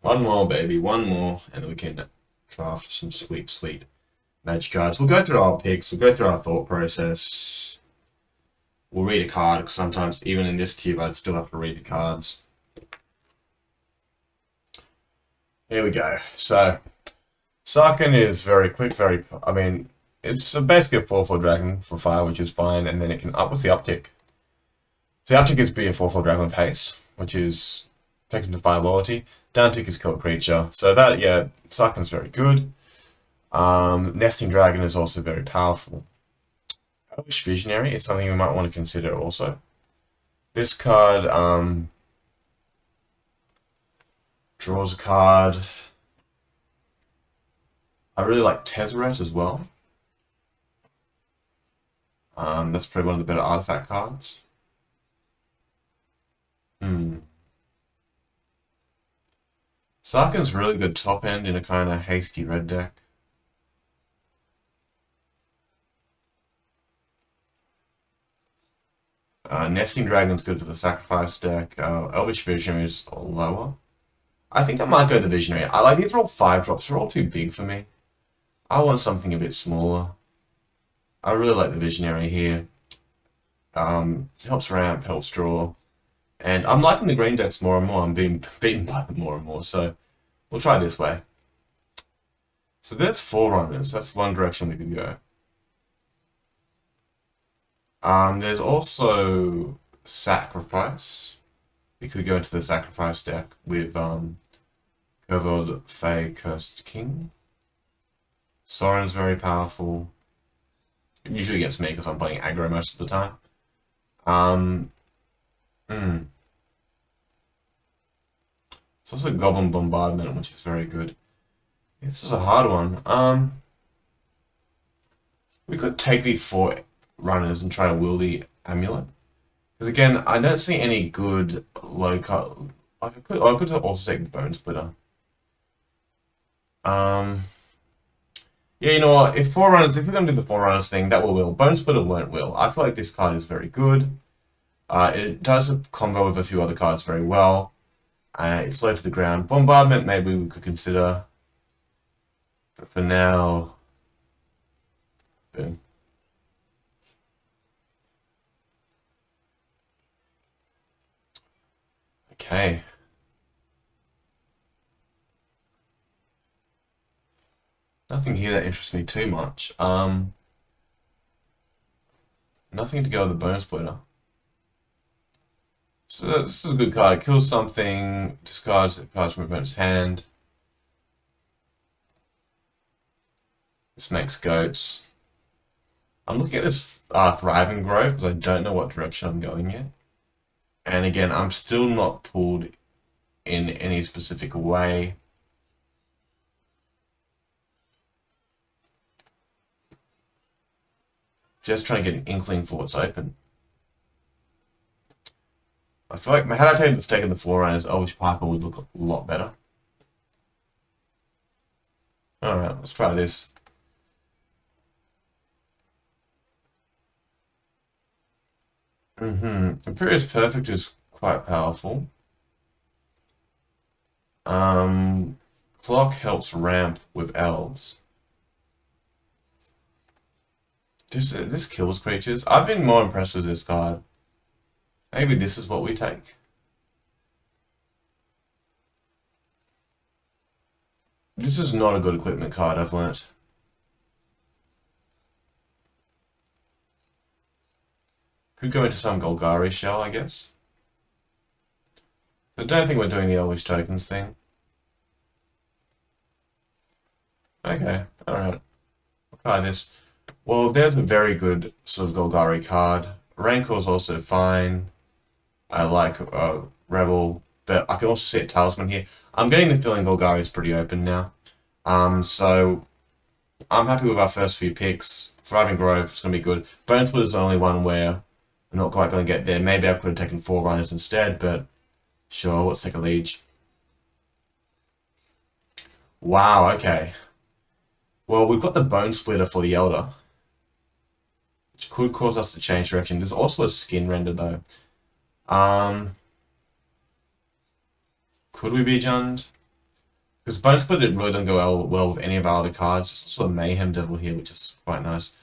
One more, baby, one more, and we can draft some sweet, sweet magic cards. We'll go through our picks, we'll go through our thought process. We'll read a card, because sometimes, even in this cube, I'd still have to read the cards. Here we go. So, Sarkin is very quick, it's basically a 4/4 dragon for fire, which is fine, and then it can up. What's the uptick? So the uptick is be a 4/4 dragon with haste, which is taken to fire loyalty. Downtick is kill a creature. So that, yeah, Sarkin's very good. Nesting Dragon is also very powerful. Elvish Visionary is something we might want to consider also. This card draws a card. I really like Tezzeret as well. That's probably one of the better artifact cards. Sarkin's really good top end in a kind of hasty red deck. Nesting Dragon's good for the sacrifice deck. Elvish Visionary is lower. I think I might go the Visionary. I like these are all 5-drops. They're all too big for me. I want something a bit smaller. I really like the Visionary here. Helps ramp, helps draw. And I'm liking the green decks more and more. I'm being beaten by them more and more. So we'll try this way. So there's Forerunners. That's one direction we could go. There's also Sacrifice. We could go into the Sacrifice deck with Kovold Fey Cursed King. Soren's very powerful. It usually gets me because I'm playing aggro most of the time. It's also Goblin Bombardment, which is very good. This was a hard one. We could take the 4 runners and try to will the amulet. Because again, I don't see any good low cut. I could also take the Bone Splitter. Yeah, you know what? If we're gonna do the Forerunners thing, that will. Bone Splitter won't will. I feel like this card is very good. It does a combo with a few other cards very well. It's low to the ground. Bombardment, maybe we could consider. But for now, boom. Okay. Nothing here that interests me too much. Nothing to go with the Bone Splitter. So this is a good card. Kills something, discards cards from opponent's hand. This makes goats. I'm looking at this Thriving Grove because I don't know what direction I'm going yet. And again, I'm still not pulled in any specific way. Just trying to get an inkling for what's open. I feel like had I taken the Forerunners, Elvish Piper would look a lot better. Alright, let's try this. Imperious Perfect is quite powerful. Clock helps ramp with elves. This kills creatures. I've been more impressed with this card. Maybe this is what we take. This is not a good equipment card, I've learnt. Could go into some Golgari shell, I guess. I don't think we're doing the Elvish Tokens thing. Okay, alright. We'll try this. Well, there's a very good sort of Golgari card. Rancor's also fine. I like Rebel, but I can also see a Talisman here. I'm getting the feeling Golgari is pretty open now. So I'm happy with our first few picks. Thriving Grove is going to be good. Bone Split is the only one where I'm not quite going to get there. Maybe I could have taken Forerunners instead, but sure, let's take a Liege. Wow, okay. Well, we've got the Bone Splitter for the Elder, which could cause us to change direction. There's also a Skin Render, though. Could we be Jund? Because Bone Split, it really doesn't go well with any of our other cards. There's also a Mayhem Devil here, which is quite nice.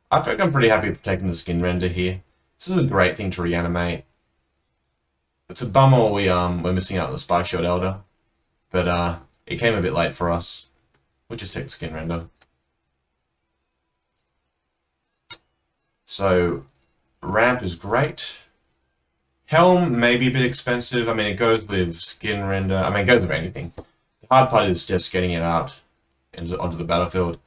I think I'm pretty happy taking the Skin Render here. This is a great thing to reanimate. It's a bummer we're missing out on the Spike Shot Elder, but it came a bit late for us. We'll just take the Skin Render. So, Ramp is great. Helm may be a bit expensive. I mean, it goes with Skin Render. I mean, it goes with anything. The hard part is just getting it out onto the battlefield.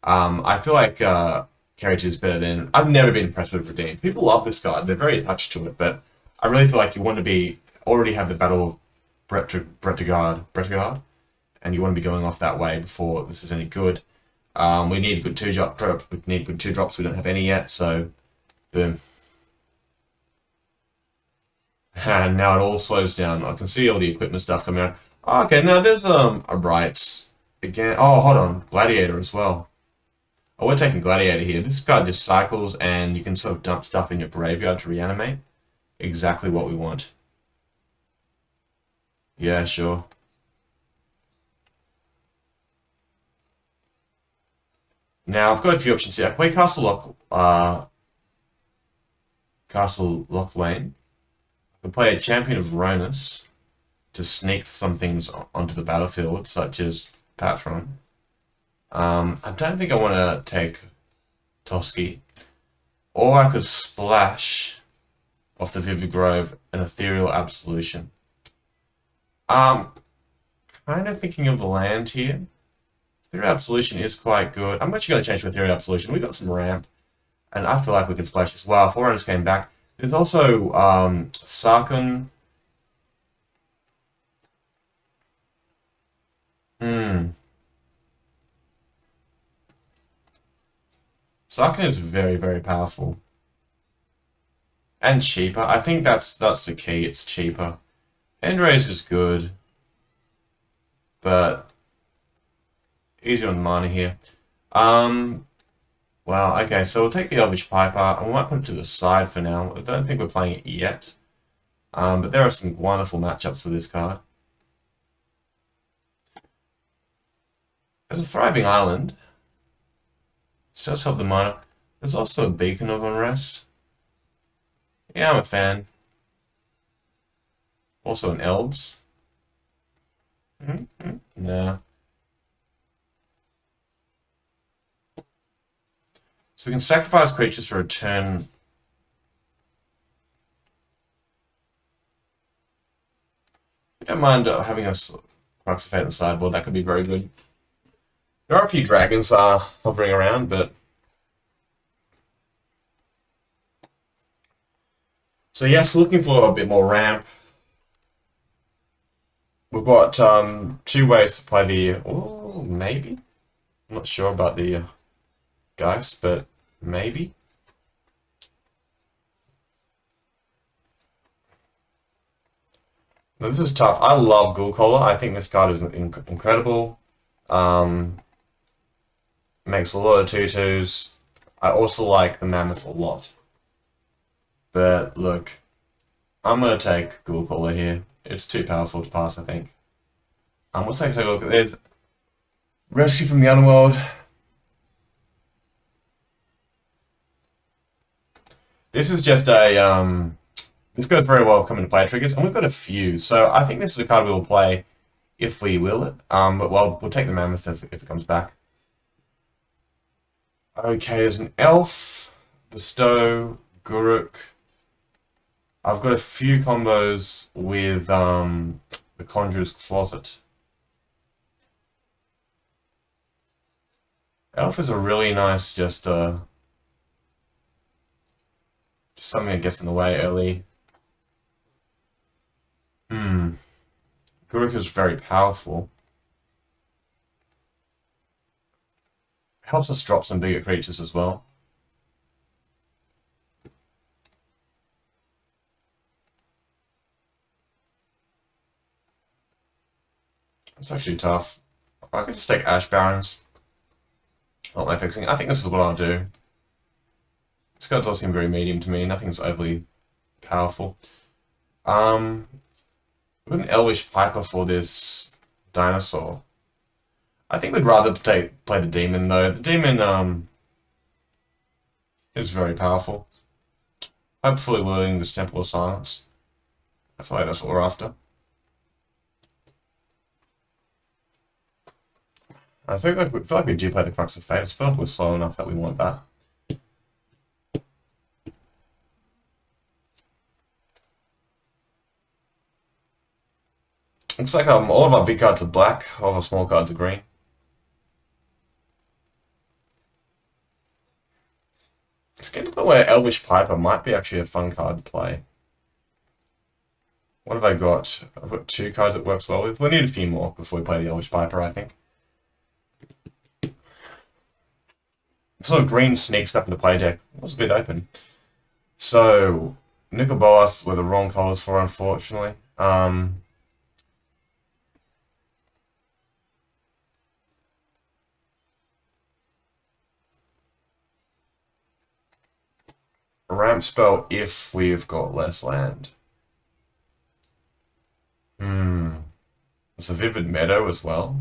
I feel like Carriage is better than... I've never been impressed with Redeem. People love this card. They're very attached to it, but I really feel like you want to already have the Battle of Brettigard, and you want to be going off that way before this is any good. We need a good 2-drop. We need good 2-drops. We don't have any yet, so boom. And now it all slows down. I can see all the equipment stuff coming out. Oh, okay, now there's a Rights again. Oh, hold on, Gladiator as well. Oh, we're taking Gladiator here. This card just cycles, and you can sort of dump stuff in your graveyard to reanimate. Exactly what we want. Yeah, sure. Now I've got a few options here. I can play Castle Lochlane. I can play a Champion of Ronus to sneak some things onto the battlefield, such as Patron. I don't think I want to take Toski. Or I could splash off the Vivid Grove an Ethereal Absolution. Kind of thinking of the land here. Ethereal Absolution is quite good. I'm actually going to change to Ethereal Absolution. We got some ramp, and I feel like we can splash as well. Forerunners came back. There's also Sarkon. Sarkon is very, very powerful. And cheaper. I think that's the key. It's cheaper. Endraze is good, but easier on the mana here. Well, okay, so we'll take the Elvish Piper, and we might put it to the side for now. I don't think we're playing it yet. But there are some wonderful matchups for this card. There's a Thriving Island. This does help the mana. There's also a Beacon of Unrest. Yeah, I'm a fan. Also an Elves. Nah. So we can sacrifice creatures for a turn. I don't mind having a Crux of Fate on the sideboard. That could be very good. There are a few dragons hovering around, but... So yes, looking for a bit more ramp. We've got 2 ways to play the... Oh, maybe? I'm not sure about the Geist, but maybe? Now, this is tough. I love Ghoul Collar. I think this card is incredible. Makes a lot of 2/2s. I also like the Mammoth a lot. But look, I'm going to take Ghoul Collar here. It's too powerful to pass, I think. Let's take a look. There's Rescue from the Underworld. This is just a, this goes very well with coming to play triggers, and we've got a few, so I think this is a card we will play if we will it. But well, we'll take the Mammoth if it comes back. Okay, there's an Elf, Bestow, Guruk. I've got a few combos with the Conjurer's Closet. Elf is a really nice, just something that gets in the way early. Guruk is very powerful. Helps us drop some bigger creatures as well. It's actually tough. I could just take Ash Barons. What am I fixing? I think this is what I'll do. This card does seem very medium to me. Nothing's overly powerful. We've got an Elvish Piper for this Dinosaur. I think we'd rather play the demon though. The demon is very powerful. Hopefully winning this Temple of Silence. I feel like that's what we're after. I feel like we do play the Crux of Fate. I feel like we're slow enough that we want that. Looks like all of our big cards are black, all of our small cards are green. It's getting to the point where Elvish Piper might be actually a fun card to play. What have I got? I've got 2 cards it works well with. We need a few more before we play the Elvish Piper, I think. Sort of green sneaks up in the play deck. It was a bit open. So, Nicol Bolas were the wrong colours for, unfortunately. Ramp spell if we've got less land. It's a Vivid Meadow as well.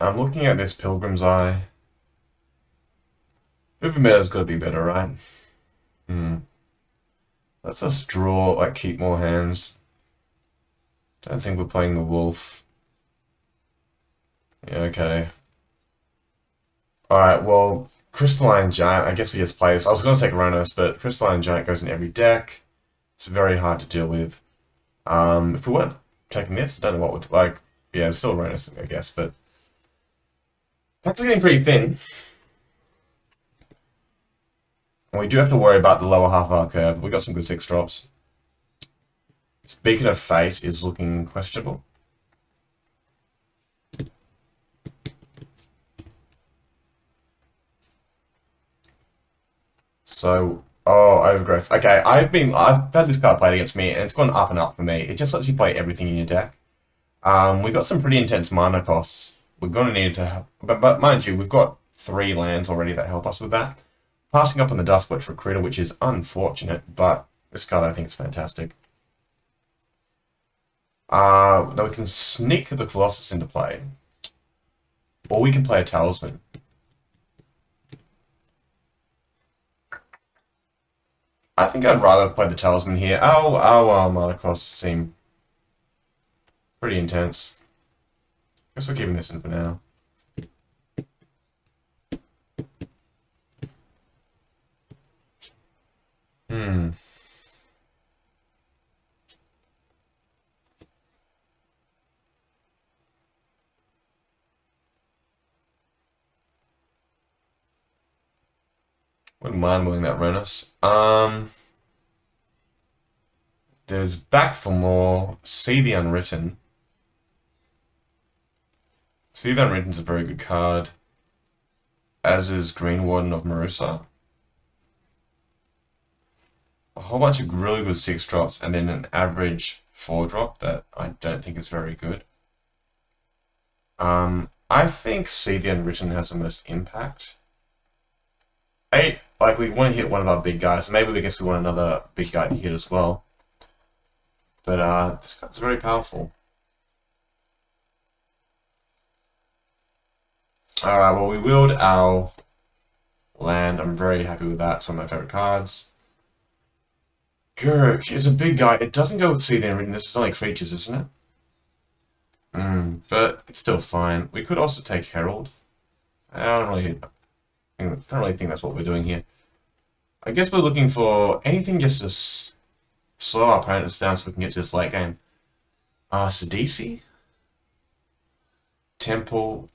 I'm looking at this Pilgrim's Eye. Vivid Meadow's got to be better, right? Let's just draw, like, keep more hands. Don't think we're playing the Wolf. Yeah, okay. Alright, well, Crystalline Giant, I guess we just play this. I was going to take Ronos, but Crystalline Giant goes in every deck. It's very hard to deal with. If we weren't taking this, I don't know what would, like, yeah, it's still Ronos, I guess, but packs are getting pretty thin. And we do have to worry about the lower half of our curve. We got some good 6 drops. This Beacon of Fate is looking questionable. So, oh, Overgrowth. Okay, I've had this card played against me, and it's gone up and up for me. It just lets you play everything in your deck. We got some pretty intense mana costs. We're going to need to, but mind you, we've got 3 lands already that help us with that. Passing up on the Duskwatch Recruiter, which is unfortunate, but this card I think is fantastic. Now we can sneak the Colossus into play, or we can play a Talisman. I think I'd rather play the Talisman here. Our mana costs seem pretty intense. Guess we're keeping this in for now. Wouldn't mind willing that Ronos. There's Back for More, See the Unwritten. See the Unwritten's a very good card, as is Green Warden of Marusa. A whole bunch of really good 6 drops, and then an average 4 drop that I don't think is very good. I think See the Unwritten has the most impact. 8, like, we want to hit one of our big guys, maybe we guess we want another big guy to hit as well. But this card's very powerful. Alright, well, we willed our land. I'm very happy with that. It's one of my favorite cards. Gurk is a big guy. It doesn't go with See the Unwritten. This is only creatures, isn't it? But it's still fine. We could also take Herald. I don't really think that's what we're doing here. I guess we're looking for anything just to slow our opponents down so we can get to this late game. Sidisi? Temple.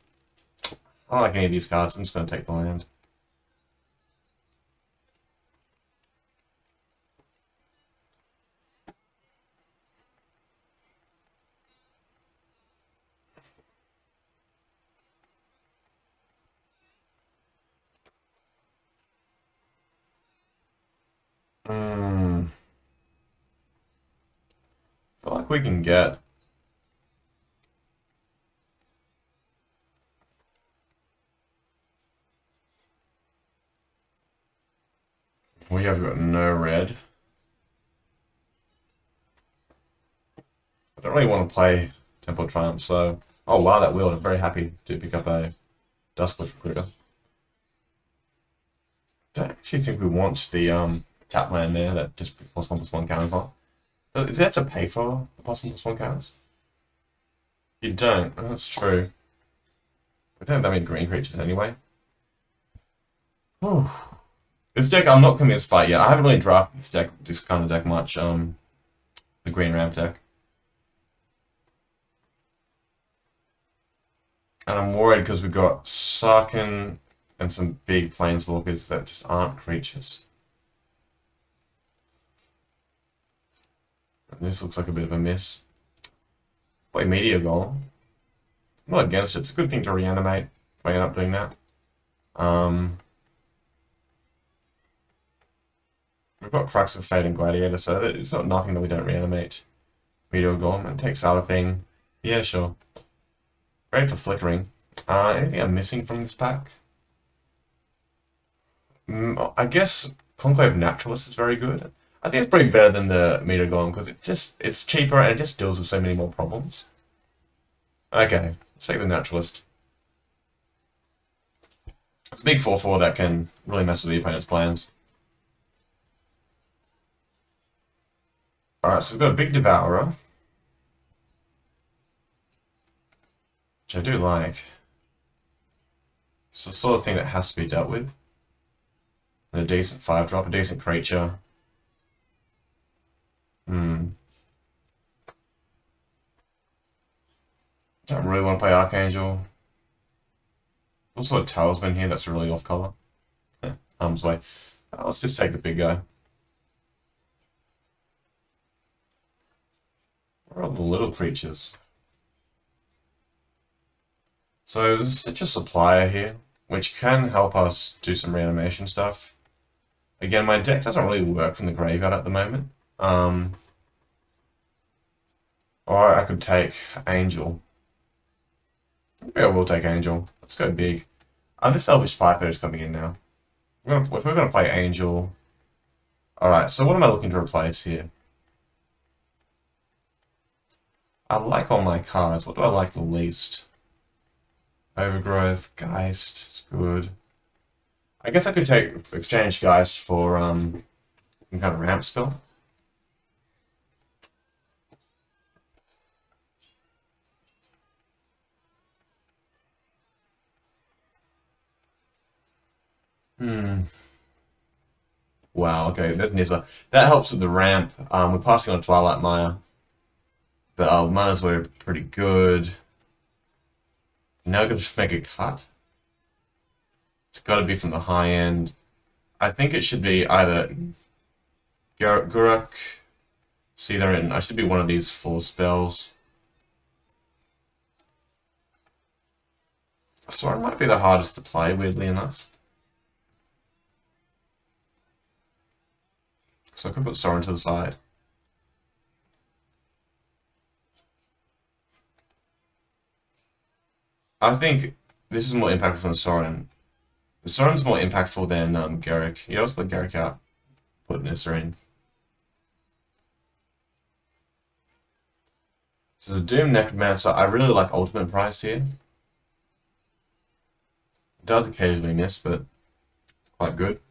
I don't like any of these cards. I'm just going to take the land. I feel like we can get... We have got no red. I don't really want to play Temple Triumph, so... Oh wow, that wheel. I'm very happy to pick up a Dustcliff Recruiter. Don't actually think we want the tap land there that just +1/+1 counters on. Does it have to pay for the +1/+1 counters? You don't. Oh, that's true. We don't have that many green creatures anyway. Whew. This deck I'm not convinced by yet. I haven't really drafted this kind of deck much. The green ramp deck. And I'm worried because we've got Sarkhan and some big planeswalkers that just aren't creatures. And this looks like a bit of a miss. Play Meteor Golem. I'm not against it. It's a good thing to reanimate if I end up doing that. We've got Crux of Fate and Gladiator, so it's not nothing that we don't reanimate Meteor Golem. And take Sour Thing. Yeah, sure. Great for flickering. Anything I'm missing from this pack? I guess Conclave Naturalist is very good. I think it's probably better than the Meteor Golem because it's cheaper and it just deals with so many more problems. Okay, let's take the Naturalist. It's a big 4/4 that can really mess with the opponent's plans. Alright, so we've got a big Devourer. Which I do like. It's the sort of thing that has to be dealt with. And a decent 5-drop, a decent creature. Don't really want to play Archangel. Also a Talisman here that's really off color. Arm's way. Let's just take the big guy. Where are the little creatures? So there's a Stitcher Supplier here, which can help us do some reanimation stuff. Again, my deck doesn't really work from the graveyard at the moment. Or I could take Angel. Maybe I will take Angel. Let's go big. This Elvish Piper is coming in now. If we're going to play Angel... Alright, so what am I looking to replace here? I like all my cards. What do I like the least? Overgrowth, Geist, it's good. I guess I could exchange Geist for some kind of ramp spell. Wow, okay, there's Nizza. That helps with the ramp. We're passing on Twilight Mire. But Mana's were pretty good. Now we're going to just make a cut. It's got to be from the high end. I think it should be either Guruk, Seether, I should be one of these 4 spells. Sorin might be the hardest to play, weirdly enough. So I could put Sorin to the side. I think this is more impactful than Sorin. Sorin's more impactful than Garrick. Yeah, let's put Garrick out. Put Nissa in. So the Doom Necromancer, I really like Ultimate Price here. It does occasionally miss, but it's quite good.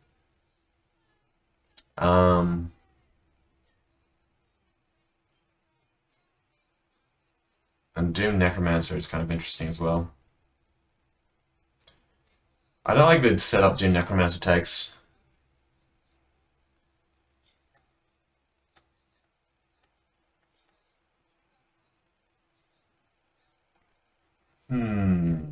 And Doom Necromancer is kind of interesting as well. I don't like the setup Doom Necromancer takes. Well,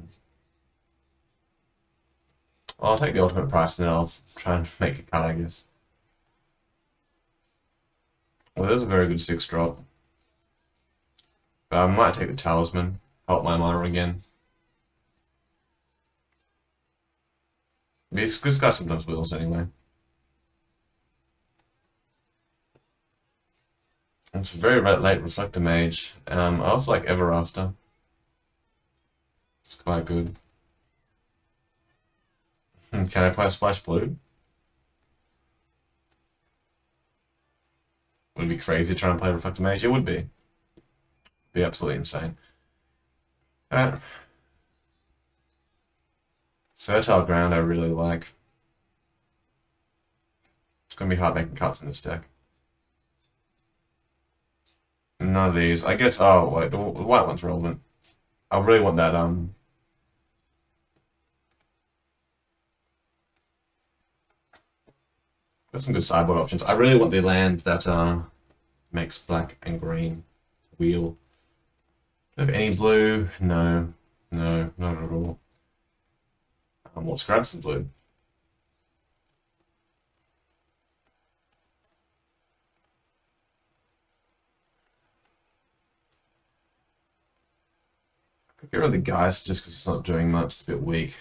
I'll take the Ultimate Price and then I'll try and make a cut, I guess. Well, there's a very good 6-drop. But I might take the Talisman, help my mana again. This guy sometimes wills anyway. It's a very late Reflector Mage. I also like Ever After. It's quite good. Can I play Splash Blue? Would it be crazy trying to play Reflector Mage? It would be. Be absolutely insane. Alright. Fertile Ground I really like. It's gonna be hard making cuts in this deck. None of these. I guess, oh wait, the white one's relevant. I really want that, got some good sideboard options. I really want the land that, makes black and green wheel. Do I have any blue? No. No, not at all. Let's grab some blue. I could get rid of the Geist just because it's not doing much. It's a bit weak.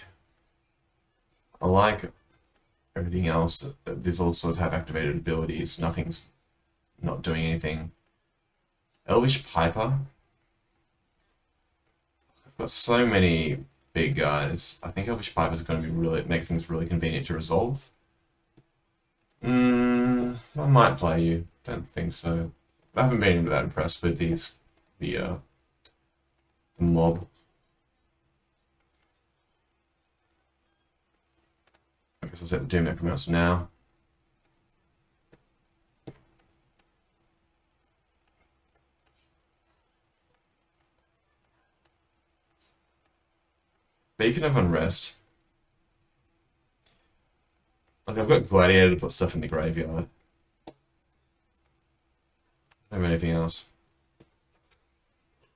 I like everything else. These all sort of have activated abilities. Nothing's not doing anything. Elvish Piper. I've got so many big guys. I think Elvish Piper is going to be really make things really convenient to resolve. I might play you. Don't think so. I haven't been that impressed with the mob. I guess I'll set the Doom Necromancer now. Beacon of Unrest. Like, I've got Gladiator to put stuff in the graveyard. I don't have anything else.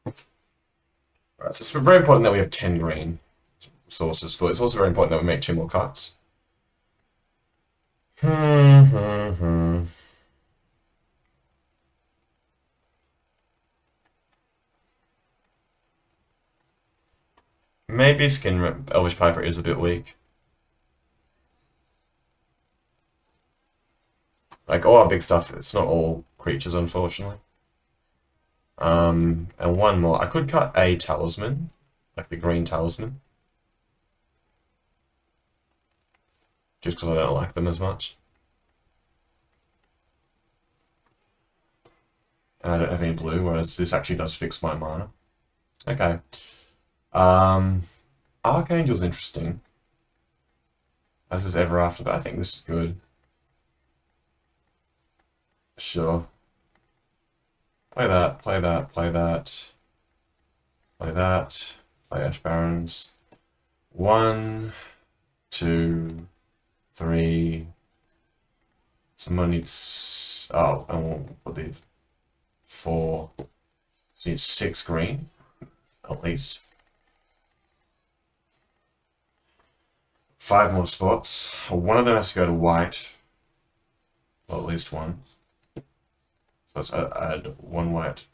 Alright, so it's very important that we have 10 green sources, but it's also very important that we make 2 more cuts. Maybe Skin Elvish Piper is a bit weak. Like, all our big stuff, it's not all creatures, unfortunately. And one more. I could cut a Talisman, like the green Talisman. Just because I don't like them as much. And I don't have any blue, whereas this actually does fix my mana. Okay. Archangel's interesting. As is Ever After, but I think this is good. Sure. Play that, play that, play that. Play that. Play Ash Barrens. 1, 2, 3. Someone needs. Oh, and we'll put these. 4. So you need 6 green, at least. 5 more spots. One of them has to go to white. Well, at least one. So let's add 1 white,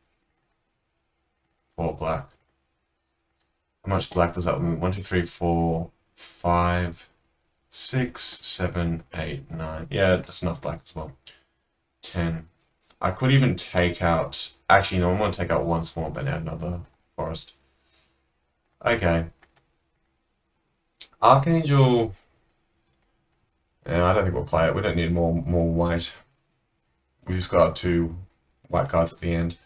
4 black. How much black does that mean? 1, 2, 3, 4, 5, 6, 7, 8, 9. Yeah, that's enough black as well. 10. I could even take out. Actually, no, I want to take out 1 swamp and add another forest. Okay. Archangel. Yeah, I don't think we'll play it. We don't need more white. We just got 2 white cards at the end.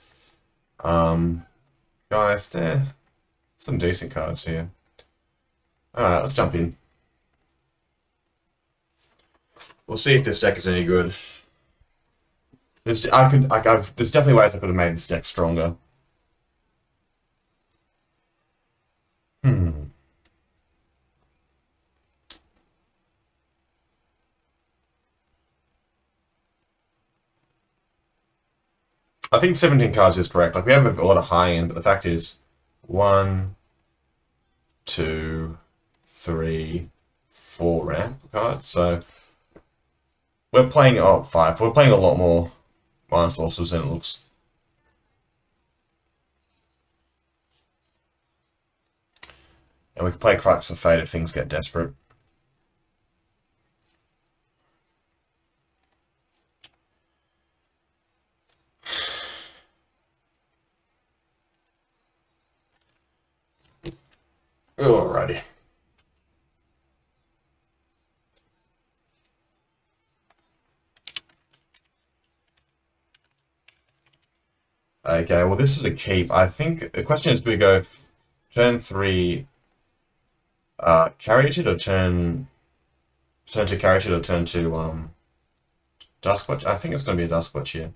Guys, there some decent cards here. Alright, let's jump in. We'll see if this deck is any good. There's definitely ways I could have made this deck stronger. I think 17 cards is correct. Like, we have a lot of high end, but the fact is 1, 2, 3, 4 ramp cards. So we're playing 5. We're playing a lot more mana sources than it looks. And we can play Crux of Fate if things get desperate. Alrighty. Okay, well this is a keep. I think the question is, do we go turn 3 Caryatid or turn 2 Caryatid or turn 2 Duskwatch? I think it's going to be a Duskwatch here.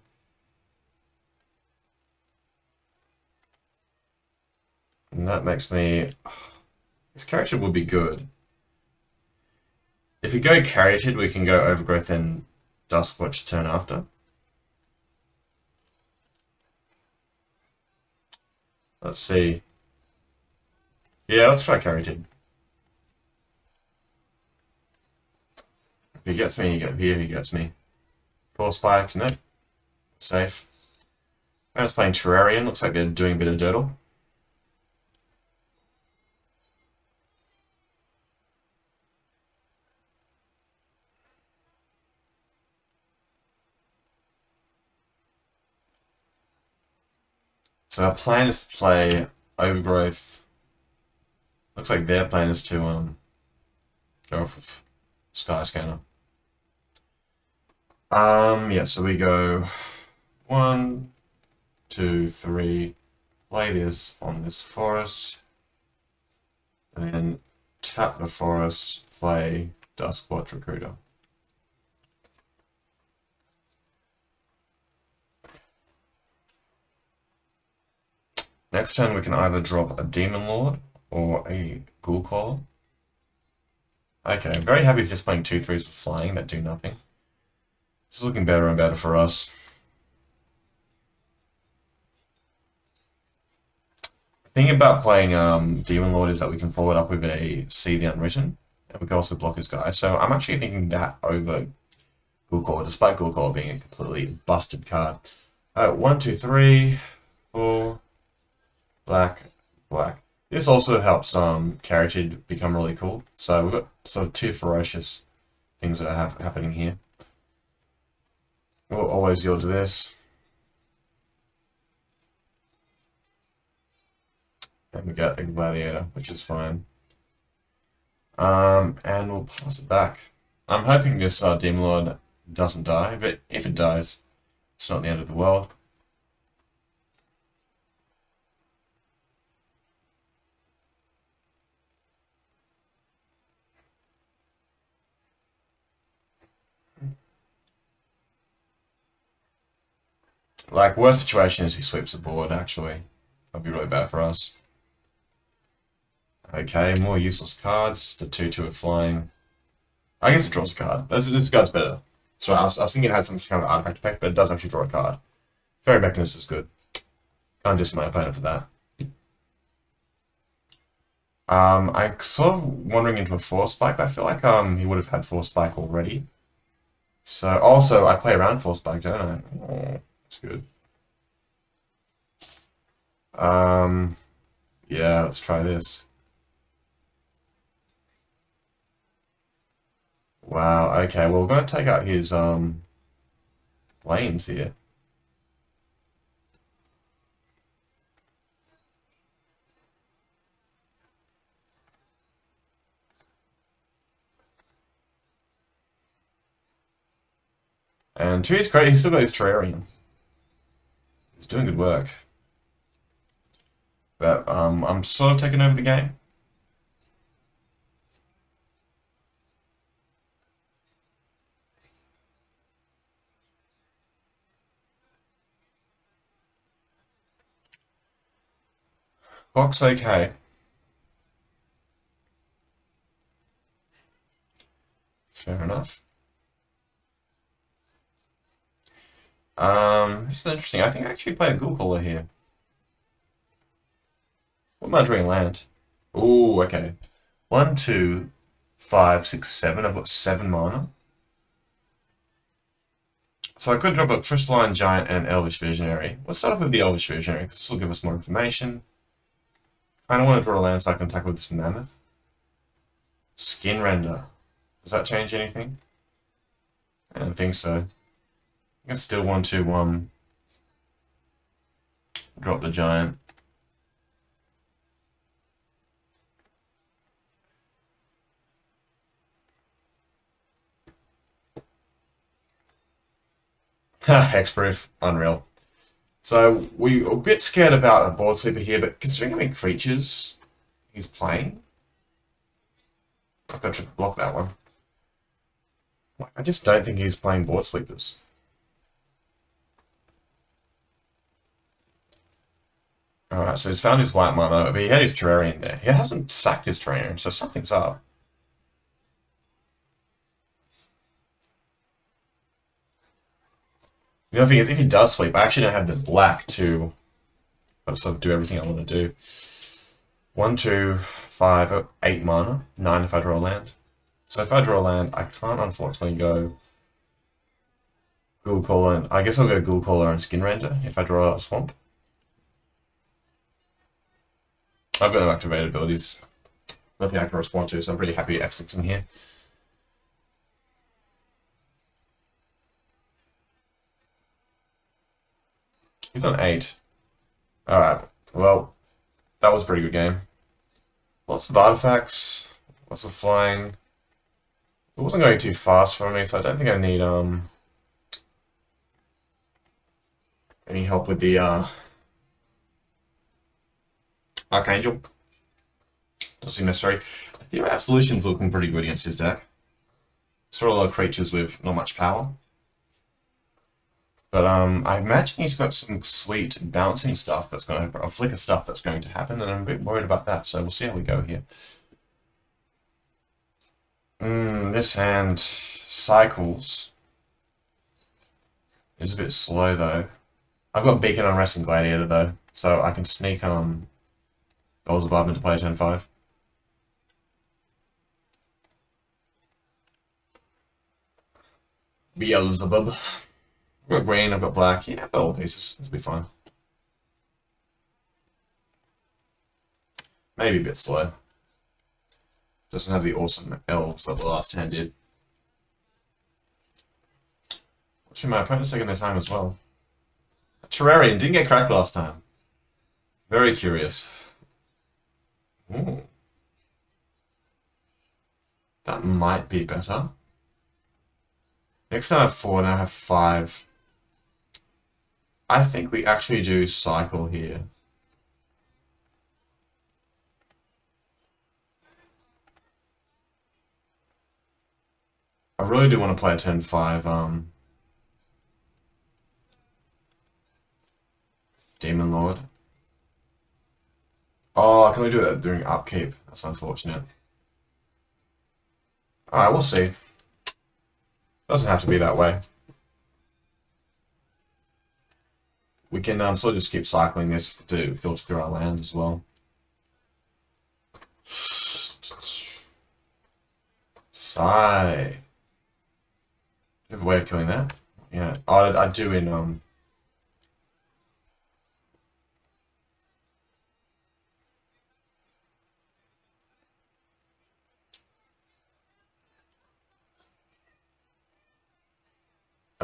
And that makes me... This Caryatid would be good. If we go Caryatid, we can go Overgrowth and Duskwatch turn after. Let's see. Yeah, let's try Caryatid. If he gets me, he gets me. Force Spike, nope. Safe. I'm just playing Terrarian, looks like they're doing a bit of Dirtle. So our plan is to play Overgrowth. Looks like their plan is to go for Sky Scanner. Yeah, so we go 1, 2, 3, play this on this forest, and then tap the forest, play Duskwatch Recruiter. Next turn we can either drop a Demon Lord or a Golgari. Okay, I'm very happy he's just playing 2/3s with flying that do nothing. This is looking better and better for us. The thing about playing Demon Lord is that we can follow it up with a See the Unwritten, and we can also block his guy. So I'm actually thinking that over Golgari, despite Golgari being a completely busted card. 1, 2, 3, 4, black, black. This also helps Caryatid become really cool. So we've got sort of two ferocious things that are happening here. We'll always yield to this. And we get a Gladiator, which is fine. And we'll pass it back. I'm hoping this Demon Lord doesn't die, but if it dies, it's not the end of the world. Like, worst situation is he sweeps the board, actually. That'd be really bad for us. Okay, more useless cards. The 2/2 of flying. I guess it draws a card. This card's better. So I was thinking it had some kind of artifact effect, but it does actually draw a card. Fairy Mechanist is good. Can't diss my opponent for that. I'm sort of wandering into a Force Spike, but I feel like he would have had Force Spike already. So also I play around Force Spike, don't I? Oh, that's good. Yeah, let's try this. Wow, okay, well we're gonna take out his flames here. And to his credit, he's still got his Terrarium. He's doing good work. But I'm sort of taking over the game. Clock's okay. Fair enough. This is interesting. I think I actually play a Golgari here. What am I drawing land? Ooh, okay. 1, 2, 5, 6, 7. I've got 7 mana. So I could drop a Crystalline Giant and an Elvish Visionary. Let's start off with the Elvish Visionary, because this will give us more information. Kinda want to draw a land so I can tackle this Mammoth. Skin Render. Does that change anything? I don't think so. I can still 1, 2, 1. Drop the Giant. Hexproof. Unreal. So we're a bit scared about a board sweeper here, but considering how many creatures he's playing, I've got to block that one. I just don't think he's playing board sweepers. Alright, so he's found his white mana, but he had his Terrarium there. He hasn't sacked his Terrarium, so something's up. The other thing is, if he does sweep, I actually don't have the black to sort of do everything I want to do. 1, 2, 5, 8 mana, 9 if I draw a land. So if I draw a land, I can't unfortunately go Ghoul Caller, and I guess I'll go Ghoul Caller and Skin Ranger if I draw a Swamp. I've got no activated abilities. Nothing I can respond to, so I'm pretty happy F6 in here. He's on 8. Alright, well, that was a pretty good game. Lots of artifacts, lots of flying. It wasn't going too fast for me, so I don't think I need any help with the Archangel. Doesn't seem necessary. I think Absolution's looking pretty good against his deck. Sort of a lot of creatures with not much power. But I imagine he's got some sweet bouncing stuff that's going to, or flicker stuff that's going to happen, and I'm a bit worried about that, so we'll see how we go here. This hand cycles. Is a bit slow though. I've got Beacon on Resting Gladiator though, so I can sneak Beelzebub into play turn 5. Beelzebub. I've got green, I've got black. Yeah, I've got all the pieces. This will be fine. Maybe a bit slow. Doesn't have the awesome elves that the last hand did. Watching my opponent's taking their time as well. Terrarium didn't get cracked last time. Very curious. Ooh. That might be better. Next time I have 4, then I have 5. I think we actually do cycle here. I really do want to play a turn 5 Demon Lord. Oh, can we do that during upkeep? That's unfortunate. Alright, we'll see. Doesn't have to be that way. We can sort of just keep cycling this to filter through our lands as well. Sigh. Do you have a way of killing that? Yeah. Oh, I do in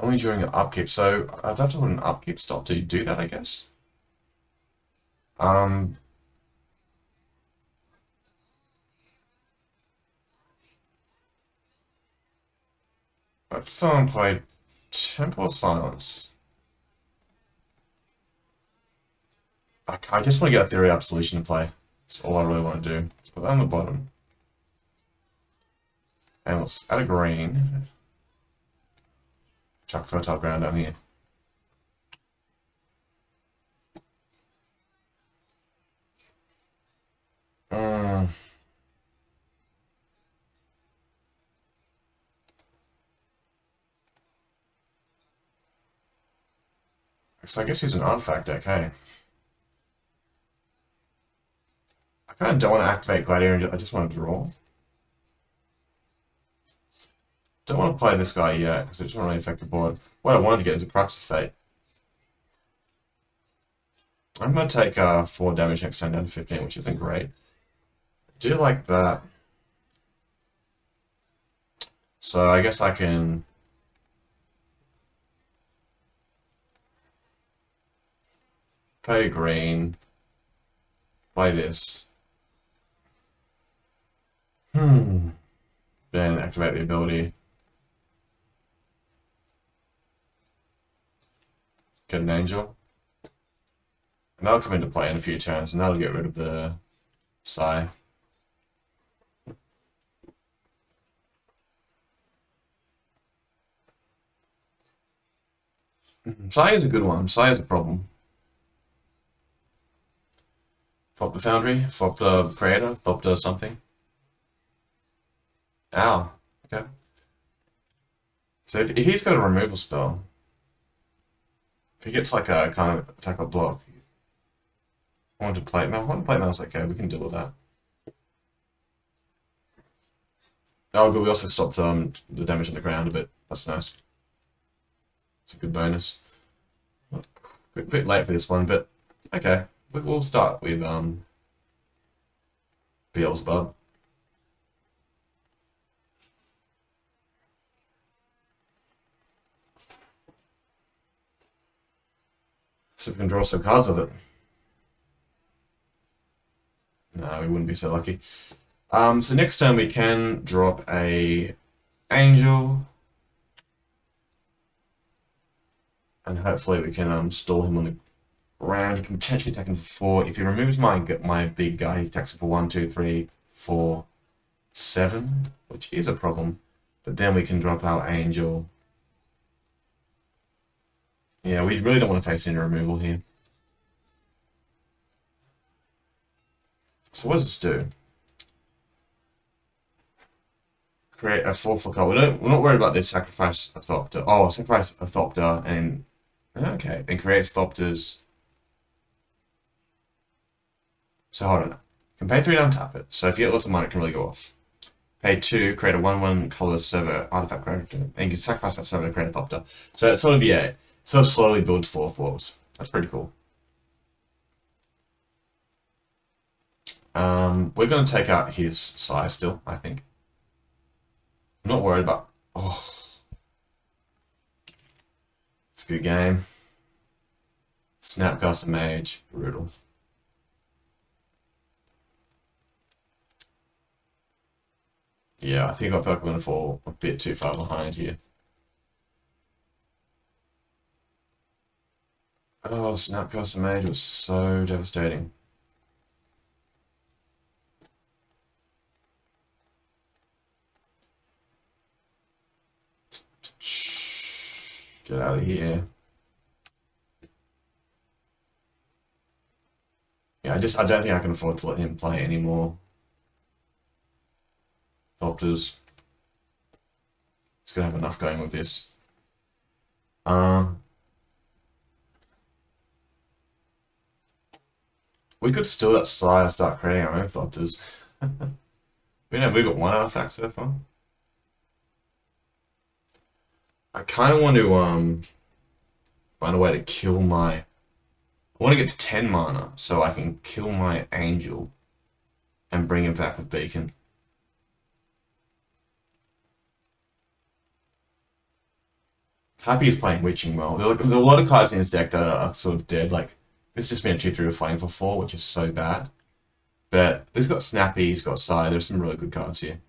only during the upkeep, so I'd have to put an upkeep stop to do that, I guess. If someone played Temple of Silence, I just want to get a Theory Absolution to play. That's all I really want to do. Let's put that on the bottom. And let's add a green. Chuck Fertile Ground down here. So I guess he's an artifact deck, hey? I kind of don't want to activate Gladiator, I just want to draw. Don't want to play this guy yet, because it doesn't really affect the board. What I wanted to get is a Crux of Fate. I'm going to take 4 damage next turn down to 15, which isn't great. I do like that. So I guess I can pay green, play this. Then activate the ability. Get an angel. And that'll come into play in a few turns, and that'll get rid of the Psy. Psy is a good one. Psy is a problem. Flop the Foundry, flop the Creator, flop the something. Ow. Okay. So if he's got a removal spell, if he gets like a kind of attack or block, Haunted Plate Mail. Haunted Plate Mail's okay, we can deal with that. Oh, good, we also stopped the damage on the ground a bit. That's nice. It's a good bonus. A bit late for this one, but okay. We'll start with Beelzebub. So we can draw some cards of it. No, we wouldn't be so lucky. So next turn we can drop a Angel. And hopefully we can stall him on the ground. He can potentially attack him for 4. If he removes my big guy, he attacks him for 1, 2, 3, 4, 7, which is a problem. But then we can drop our Angel. Yeah, we really don't want to face any removal here. So what does this do? Create a 4/4 card. We're not worried about this. Sacrifice a Thopter. Oh, sacrifice a Thopter and okay, and create Thopters. So hold on. You can pay 3 to untap it. So if you get lots of money, it can really go off. Pay 2, create a 1/1 color server artifact character, and you can sacrifice that server to create a Thopter. So it's sort of sort of slowly builds 4/4s. That's pretty cool. We're gonna take out his Psy still, I think. I'm not worried about. Oh, it's a good game. Snapcaster Mage, brutal. Yeah, I feel like I'm going to fall a bit too far behind here. Oh, Snapcaster Mage was so devastating. Get out of here. Yeah, I don't think I can afford to let him play anymore. Thopters. He's gonna have enough going with this. We could steal that Psy and start creating our own Thopters. We've got 1 artifact so far. I kind of want to find a way to kill my. I want to get to 10 mana so I can kill my Angel and bring him back with Beacon. Happy is playing Witching well. There's a lot of cards in his deck that are sort of dead. Like this just been a 2/3 with Flame for 4, which is so bad. But he's got Snappy, he's got Psy. There's some really good cards here.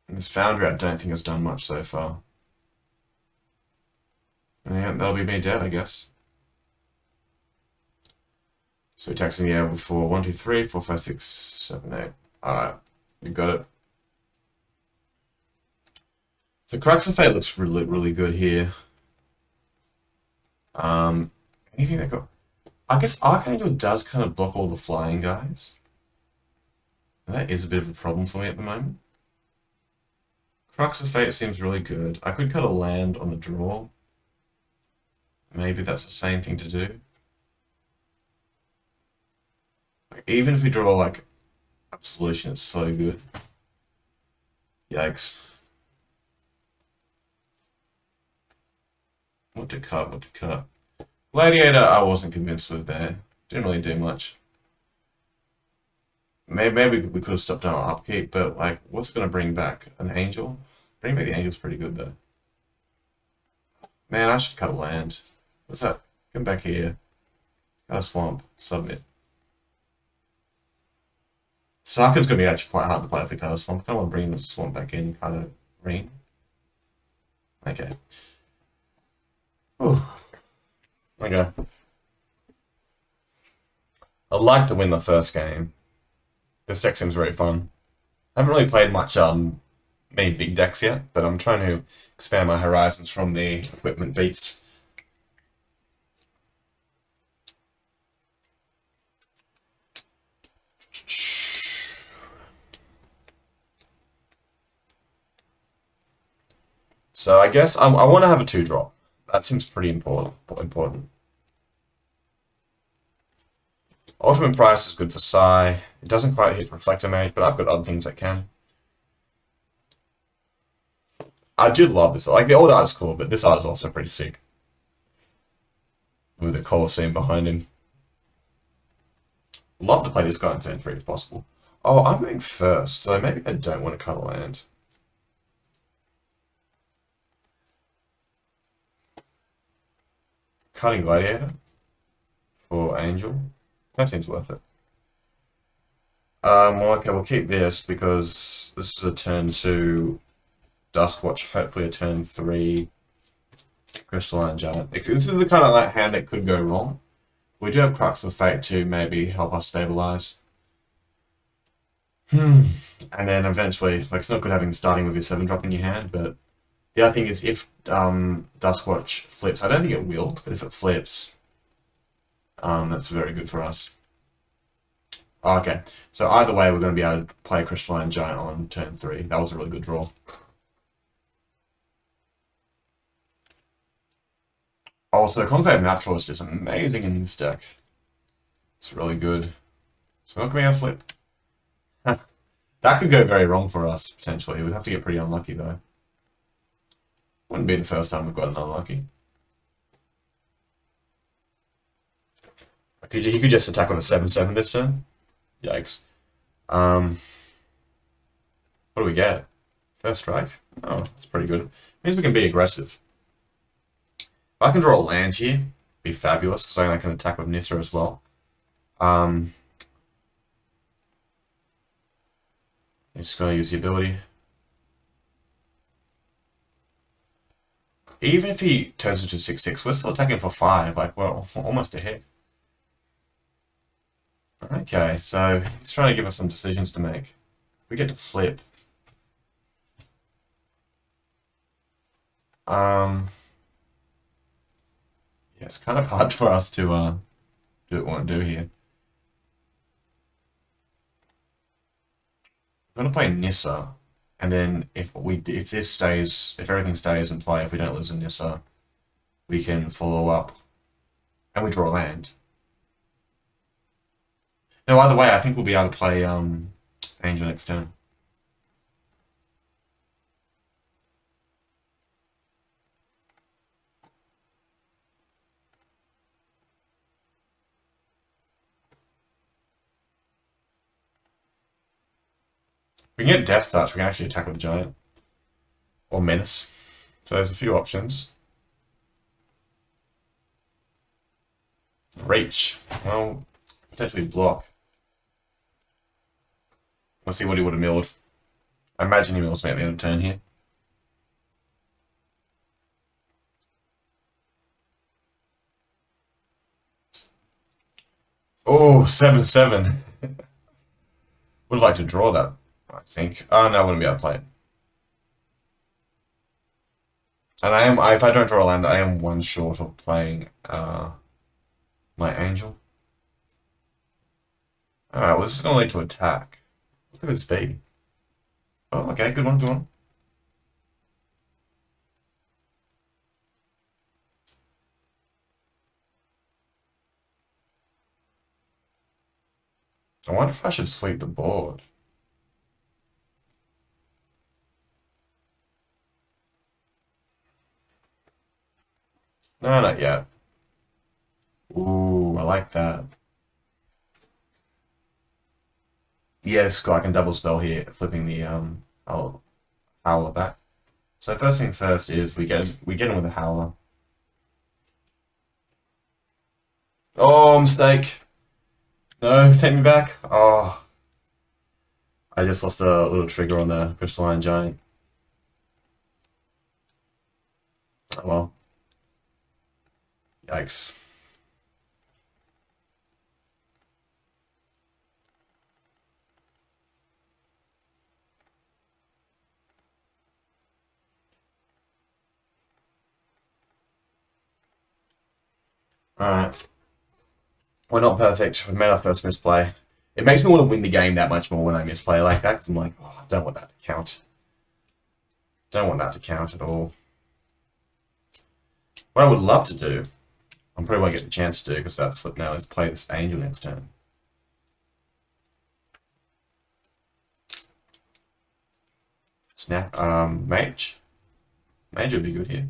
And this Foundry, I don't think has done much so far. And yeah, that'll be me dead, I guess. So attacks in the air for 1, 2, 3, 4, 5, 6, 7, 8. Alright, you got it. So Crux of Fate looks really, really good here. Anything that got. I guess Archangel does kind of block all the flying guys. And that is a bit of a problem for me at the moment. Crux of Fate seems really good. I could cut a land on the draw. Maybe that's the same thing to do. Like, even if we draw like Absolution, it's so good. Yikes. What to cut, what to cut. Gladiator, I wasn't convinced with there. Didn't really do much. Maybe we could have stopped our upkeep, but like, what's going to bring back an Angel? Bring back the Angel's pretty good though. Man, I should cut a land. What's that? Come back here. Cut a swamp. Submit. Sarkhan's going to be actually quite hard to play if we cut a swamp. I kind of want to bring the swamp back in, cut a green. Okay. Whew. Okay. I'd like to win the first game. This deck seems very fun. I haven't really played much many big decks yet, but I'm trying to expand my horizons from the equipment beats. So I guess I want to have a 2-drop. That seems pretty important. Ultimate Price is good for Psy. It doesn't quite hit Reflector Mage, but I've got other things that can. I do love this. Like, the old art is cool, but this art is also pretty sick. With the Colosseum behind him. Love to play this guy on turn 3 if possible. Oh, I'm moving first, so maybe I don't want to cut a land. Cutting Gladiator for Angel. That seems worth it. Well, okay, we'll keep this because this is a turn 2 Duskwatch, hopefully a turn 3 Crystalline Giant. This is the kind of like hand that could go wrong. We do have Crux of Fate to maybe help us stabilize. And then eventually, like, it's not good having starting with your 7-drop in your hand, but the other thing is if Duskwatch flips, I don't think it will, but if it flips, that's very good for us. Okay, so either way, we're going to be able to play Crystalline Giant on turn 3. That was a really good draw. Also, Conclave Natural is just amazing in this deck. It's really good. So we're not going to flip. That could go very wrong for us, potentially. We'd have to get pretty unlucky, though. Wouldn't be the first time we've gotten unlucky. He could just attack with a 7/7 this turn. Yikes. What do we get? First strike? Oh, that's pretty good. Means we can be aggressive. If I can draw a land here, be fabulous, because I can attack with Nissa as well. I'm just going to use the ability. Even if he turns into 6/6, we're still attacking for 5. Like, we're almost a hit. Okay, so he's trying to give us some decisions to make. We get to flip. Yeah, it's kind of hard for us to do what we want to do here. I'm gonna play Nissa, and then if everything stays in play, if we don't lose a Nissa, we can follow up, and we draw a land. No, either way, I think we'll be able to play Angel next turn. We can get Death Touch, we can actually attack with the Giant. Or Menace. So there's a few options. Reach. Well, potentially block. Let's see what he would have milled. I imagine he mills maybe on a turn here. Oh, 7/7. Would like to draw that, I think. Oh, no, I wouldn't be able to play it. And if I don't draw a land, I am one short of playing my Angel. Alright, well, this is going to lead to attack. Look at this speed. Oh, okay, good one, good one. I wonder if I should sweep the board. No, not yet. Ooh, I like that. Yes, I can double spell here, flipping the howler back. So first thing first is we get him with a howler. Oh, mistake. No, take me back. Oh, I just lost a little trigger on the Crystalline Giant. Oh well. Yikes. Alright. We're not perfect. We've made our first misplay. It makes me want to win the game that much more when I misplay like that, because I'm like, oh, I don't want that to count. Don't want that to count at all. What I would love to do, I probably won't get the chance to do, because that's what now is play this angel next turn. Snap, mage. Mage would be good here.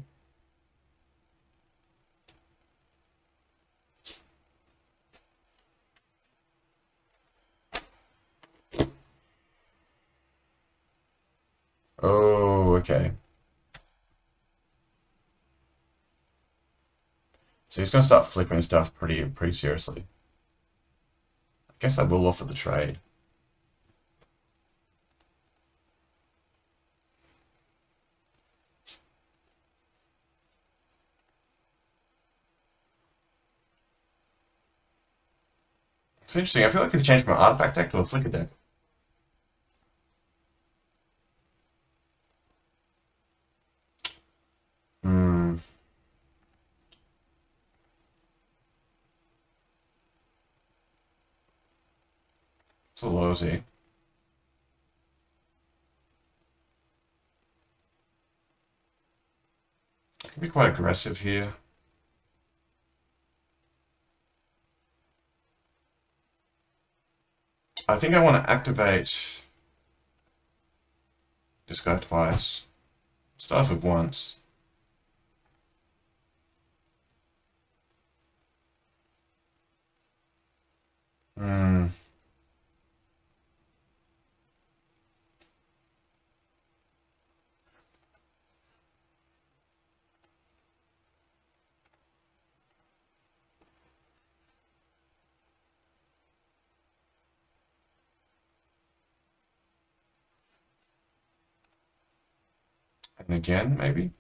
Oh, okay. So he's gonna start flipping stuff pretty seriously. I guess I will offer the trade. It's interesting. I feel like he's changed from an artifact deck to a flicker deck. Hmm. It's a lousy. Can be quite aggressive here. I think I want to activate this guy twice. Start with once. Hmm. And again, maybe?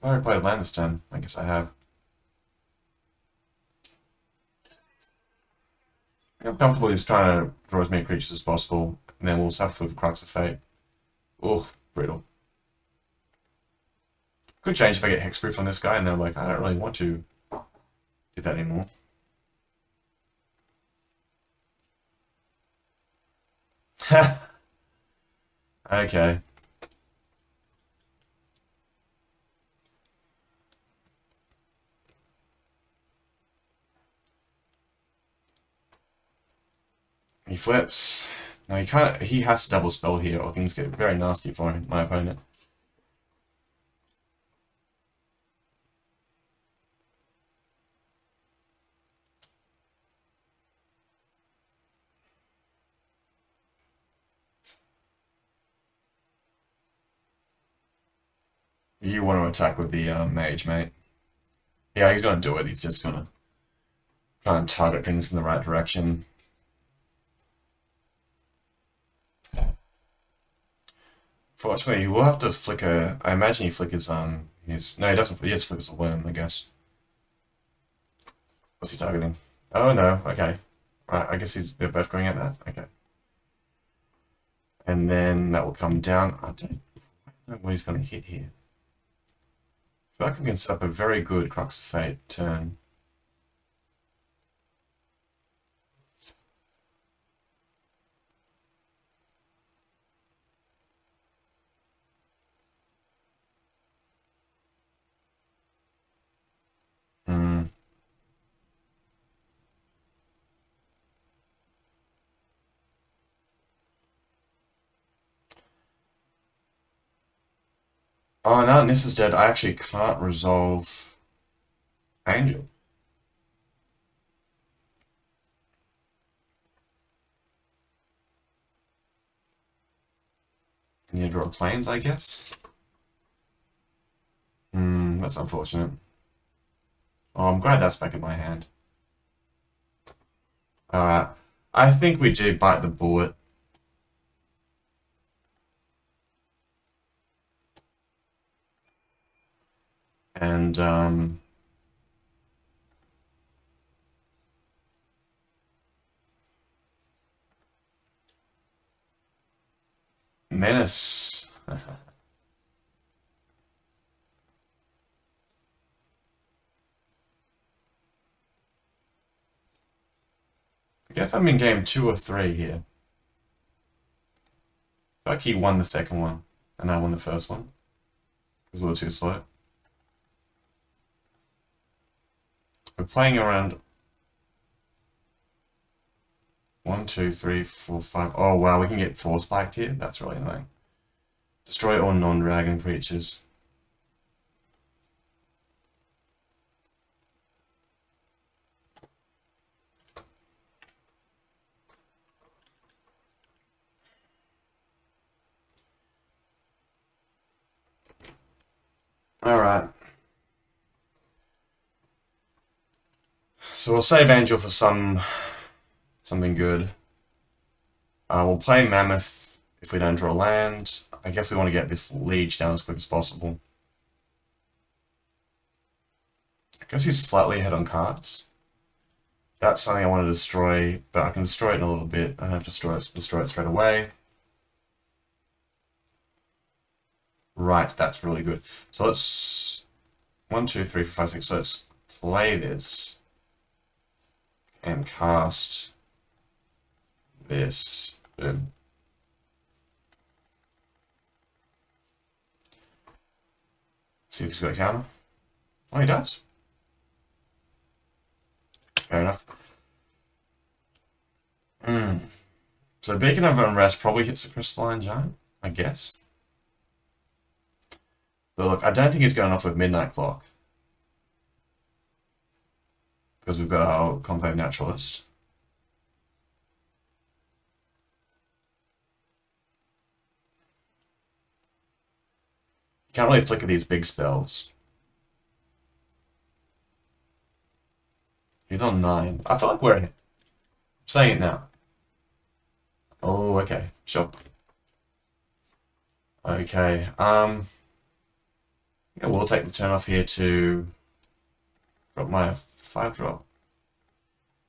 I already played land this turn. I guess I have. I'm comfortable just trying to draw as many creatures as possible, and then we'll suffer with Crux of Fate. Ugh, brutal. Could change if I get hexproof on this guy, and then I'm like, I don't really want to do that anymore. Okay. He flips. No, he can't. He has to double spell here, or things get very nasty for him, my opponent. You want to attack with the mage, mate. Yeah, he's gonna do it. He's just gonna try and target things in the right direction. Fortunately, he will have to flicker. I imagine he flickers his. No, he doesn't. He just flickers a worm, I guess. What's he targeting? Oh no. Okay. Right. I guess they're both going at that. Okay. And then that will come down. I don't know what he's going to hit here. I feel like I can set up a very good Crux of Fate turn. Hmm. Oh, now Nis is dead. I actually can't resolve Angel. Need to draw planes, I guess. That's unfortunate. Oh, I'm glad that's back in my hand. Alright. I think we do bite the bullet. And Menace. Forget if I'm in game 2 or 3 here. I think he won the second one, and I won the first one because we were too slow. We're playing around 1, 2, 3, 4, 5. Oh wow, we can get 4 spiked here. That's really annoying. Destroy all non-dragon creatures. Alright. So we'll save Angel for something good. We'll play Mammoth if we don't draw land. I guess we want to get this Liege down as quick as possible. I guess he's slightly ahead on cards. That's something I want to destroy, but I can destroy it in a little bit. I don't have to destroy it straight away. Right, that's really good. So let's 1, 2, 3, 4, 5, 6. So let's play this and cast this. Boom. See if he's got a counter. Oh, he does. Fair enough. So Beacon of Unrest probably hits the Crystalline Giant, I guess. But look, I don't think he's going off with Midnight Clock. Because we've got our Conclave Naturalist. You can't really flicker these big spells. He's on 9. I feel like we're... I'm saying it now. Oh, okay. Sure. Okay. Yeah, we'll take the turn off here to drop my 5-drop.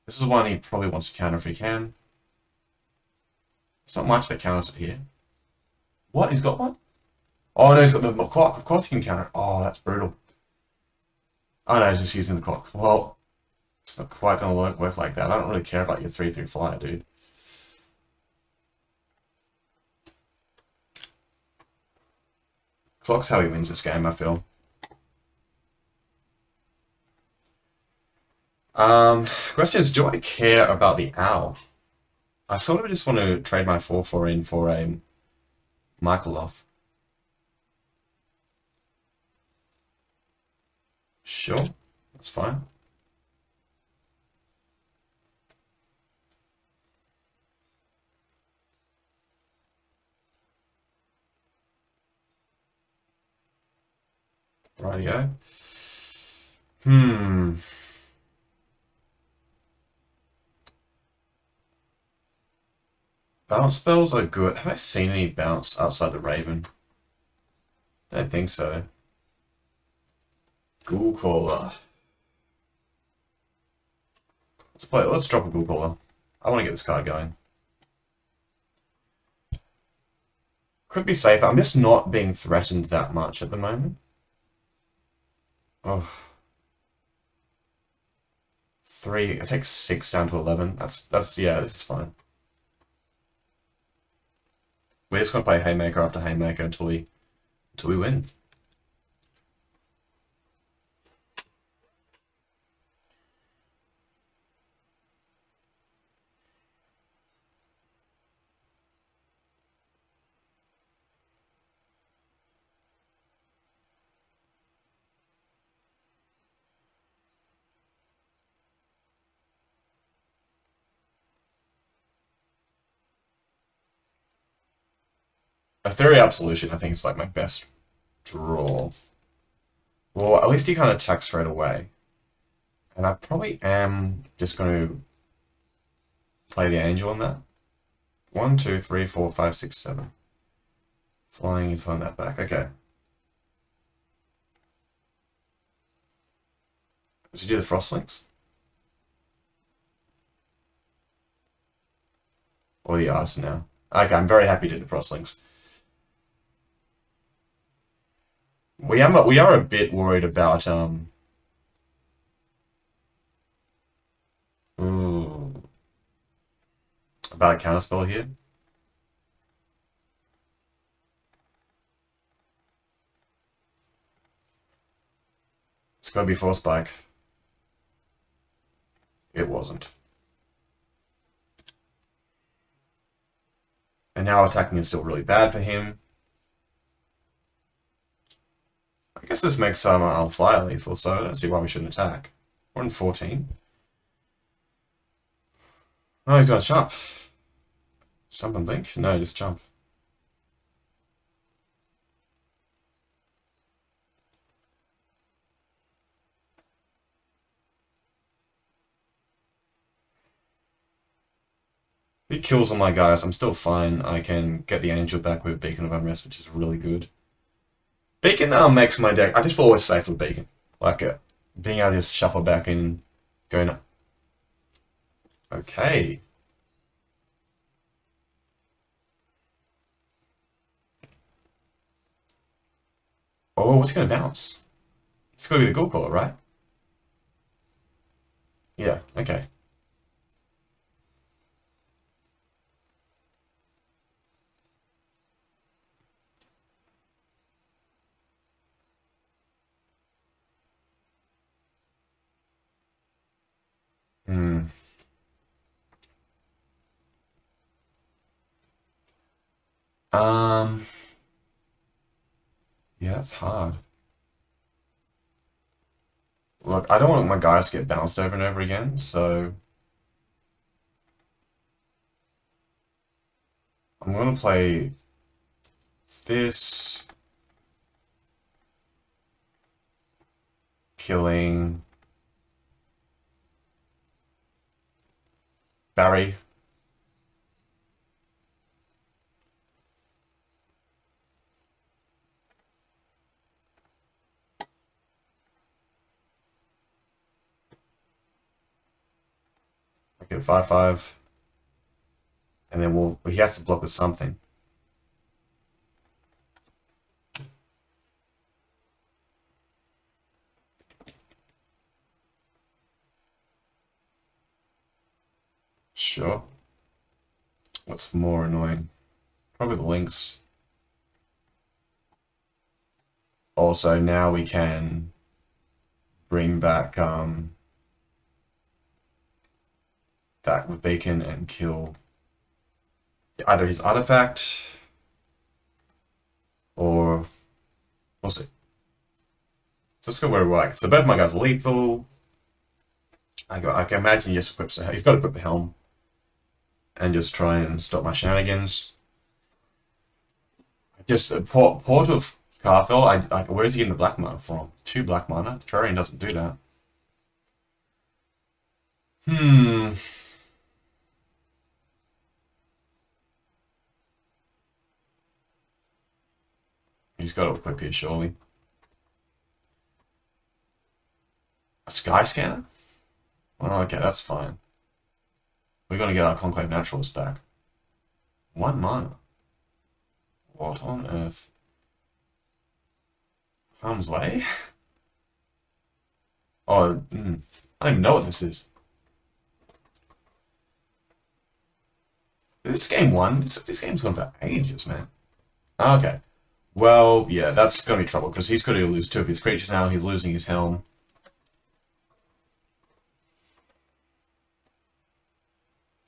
This is one he probably wants to counter if he can. It's not much that counters it here. What? He's got one? Oh no, he's got the clock. Of course he can counter it. Oh, that's brutal. Oh no, he's just using the clock. Well, it's not quite going to work like that. I don't really care about your 3/3 flyer, dude. Clock's how he wins this game, I feel. Question is, do I care about the owl? I sort of just want to trade my 4/4 in for a Michaelov. Sure, that's fine. Rightio. Bounce spells are good. Have I seen any bounce outside the Raven? I don't think so. Ghoul Caller. Let's drop a Ghoul Caller. I want to get this card going. Could be safer. I'm just not being threatened that much at the moment. Oh. 3. I take 6 down to 11. Yeah, this is fine. We're just gonna play Haymaker after Haymaker until we win. Ethereal Absolution, I think, is like my best draw. Well, at least he can't attack straight away. And I probably am just going to play the Angel on that. 1, 2, 3, 4, 5, 6, 7. Flying is on that back. Okay. Did you do the Frostlinks? Or the artist now? Okay, I'm very happy to do the Frostlinks. We are a bit worried about ooh, about a counterspell here. It's gotta be Force Spike. It wasn't. And now attacking is still really bad for him. I guess this makes our flyer lethal, so I don't see why we shouldn't attack. We're in 14. Oh, he's gonna jump. Jump and blink? No, just jump. If he kills all my guys, I'm still fine. I can get the Angel back with Beacon of Unrest, which is really good. Beacon makes my deck... I just feel always safe with Beacon. Like, being able to just shuffle back and going up. Okay. Oh, what's he gonna bounce? It's gotta be the Golgari, right? Yeah, okay. Hmm. Um... Yeah, that's hard. Look, I don't want my guys to get bounced over and over again, so I'm gonna play this, killing Barry. I get 5/5, and then he has to block with something. Sure. What's more annoying? Probably the links. Also, now we can bring back that with Beacon and kill either his artifact or we'll see. So let's go where we like. So both my guys are lethal. I can imagine he just equips he's got to equip the helm and just try and stop my shenanigans. Just Port of Carfell. Where is he getting the black mana from? 2 black mana. Terrarian doesn't do that. Hmm. He's got to equip here, surely. A Sky Scanner? Oh, okay, that's fine. We're gonna get our Conclave Naturalist back. 1 mana. What on earth? Harm's Way? Oh, I don't even know what this is. This game won. This game's gone for ages, man. Okay. Well, yeah, that's gonna be trouble, because he's gonna lose 2 of his creatures now. He's losing his helm.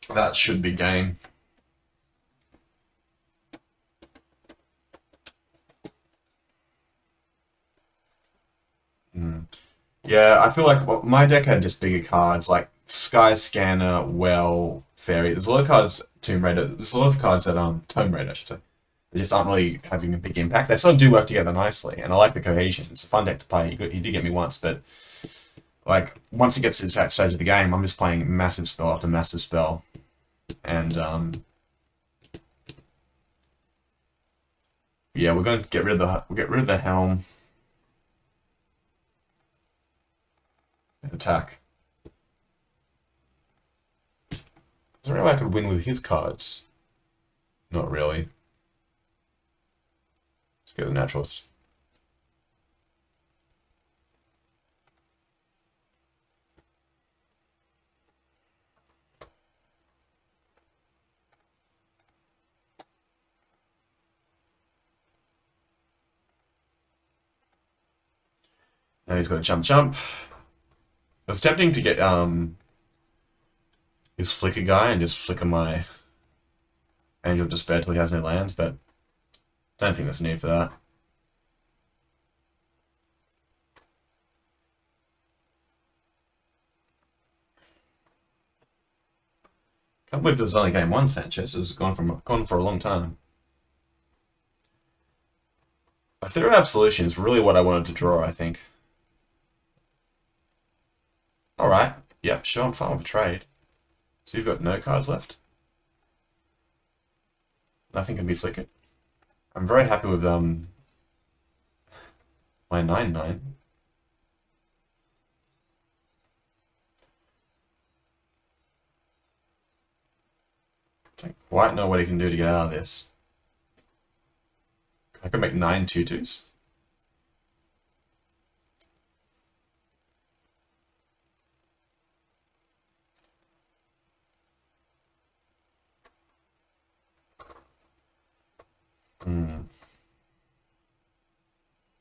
That should be game. Yeah, I feel like my deck had just bigger cards, like Sky Scanner, Well, Fairy. There's a lot of cards, Tomb Raider. There's a lot of cards that, Tomb Raider, I should say. They just aren't really having a big impact. They sort of do work together nicely, and I like the cohesion. It's a fun deck to play. He did get me once, but like once it gets to that stage of the game, I'm just playing massive spell after massive spell, and yeah, we're going to get rid of the helm. and attack. Is there any way I could win with his cards? Not really. Let's get the naturalist. Now he's got a jump. It was tempting to get his flicker guy and just flicker my Angel of Despair till he has no lands, but don't think there's a need for that. Can't believe there's only game one. Sanchez has gone for a long time. Ethereal Absolution is really what I wanted to draw, I think. Alright, yep, sure, I'm fine with a trade. So you've got no cards left? Nothing can be flickered. I'm very happy with my 9/9. Don't quite know what he can do to get out of this. I could make 9 2/2s.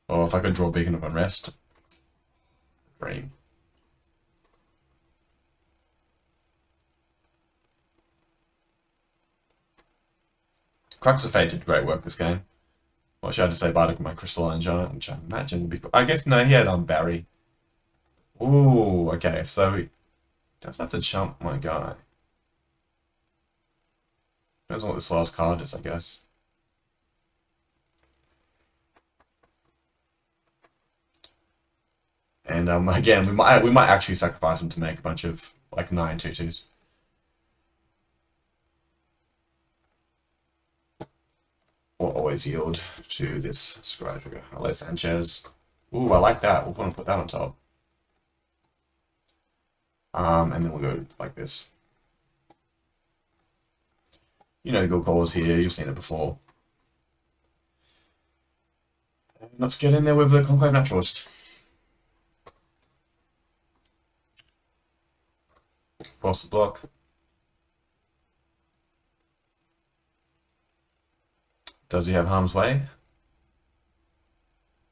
Or if I could draw Beacon of Unrest. Dream. Crux of Fate did great work this game. What should I have to say about it? My Crystalline Giant, which I imagine would be cool. I guess, no, he had Barry. Ooh, okay, so he does have to chump my guy. Depends on what this last card is, I guess. And again, we might actually sacrifice him to make a bunch of like 9 2/2s. Or always yield to this Scry Trigger. I'll let Sanchez. Ooh, I like that. We'll put that on top. And then we'll go like this. You know the good calls here. You've seen it before. And let's get in there with the Conclave Naturalist. Force the block. Does he have Harm's Way?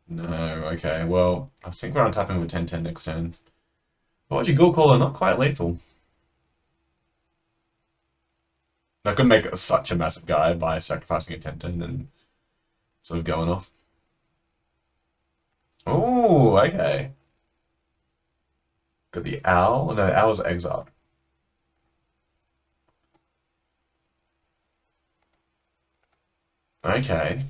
No, okay. Well, I think we're untapping with 10/10 next turn. Apology Ghoul Caller, not quite lethal. I could make such a massive guy by sacrificing a 10/10 and sort of going off. Oh, okay. Got the Owl. No, Owl's exiled. Okay.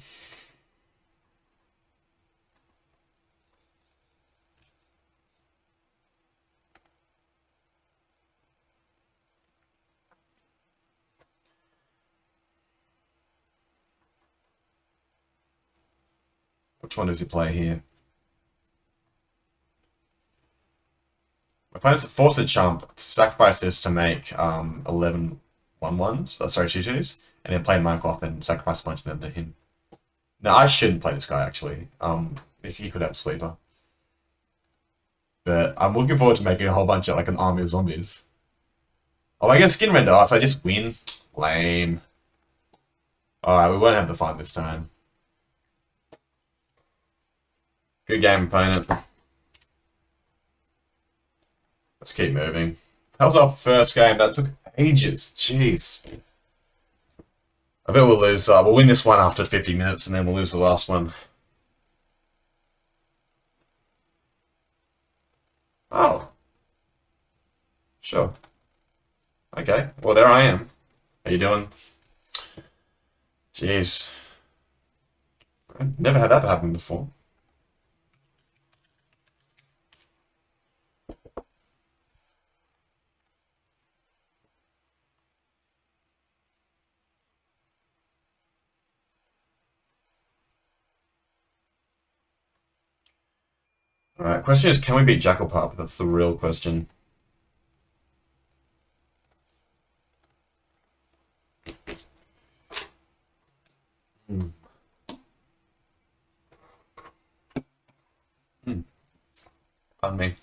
Which one does he play here? My plan is to force a chump, sacrifice this to make 11 1/1s, sorry, 2/2s, and then play Mark off and sacrifice a bunch of them to him. No, I shouldn't play this guy actually. He could have a sweeper. But I'm looking forward to making a whole bunch of like an army of zombies. Oh, I get skin render, so I just win. Lame. Alright, we won't have the fight this time. Good game, opponent. Let's keep moving. That was our first game. That took ages. Jeez. I bet we'll lose. We'll win this one after 50 minutes, and then we'll lose the last one. Oh. Sure. Okay. Well, there I am. How you doing? Jeez. I've never had that happen before. Alright, question is, can we beat Jackal-Pup? That's the real question. Hmm. Hmm. Pardon me.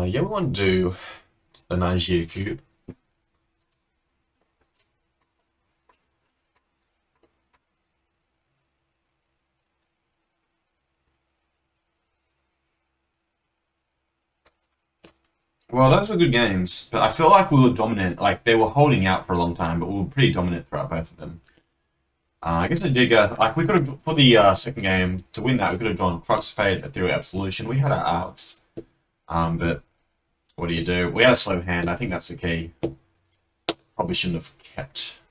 Yeah, we want to do the Nigeria cube. Well, those were good games, but I feel like we were dominant. Like, they were holding out for a long time, but we were pretty dominant throughout both of them. I guess I did go, like, we could have, for the second game, to win that, we could have drawn Crossfade, Ethereal Absolution. We had our outs, but what do you do? We had a slow hand. I think that's the key. Probably shouldn't have kept.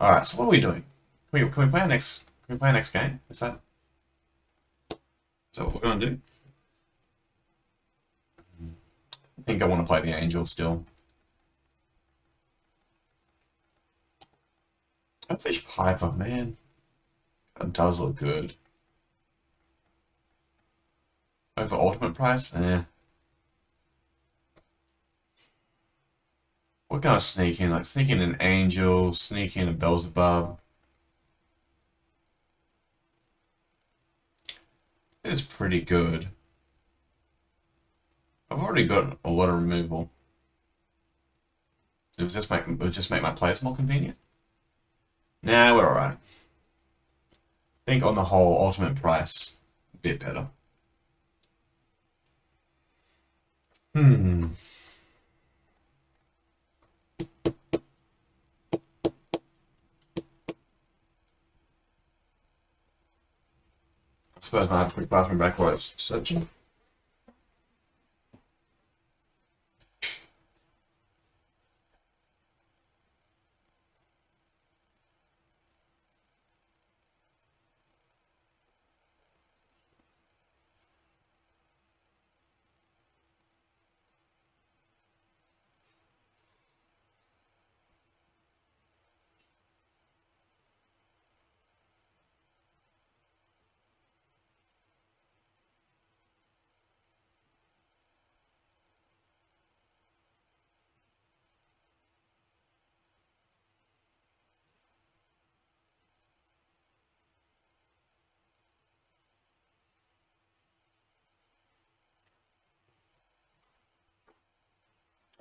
Alright, so what are we doing? Can we play our next, can we play our next game? Is that what we're going to do? I think I want to play the Angel still. Fish Piper, man. That does look good. Over ultimate price? Eh. What kind of sneak in? Like sneak in an Angel, sneak in a Beelzebub. It's pretty good. I've already got a lot of removal. It would just make my plays more convenient? Nah, we're alright. I think on the whole, ultimate price, a bit better. Hmm. I suppose I have a quick bathroom break while I was searching.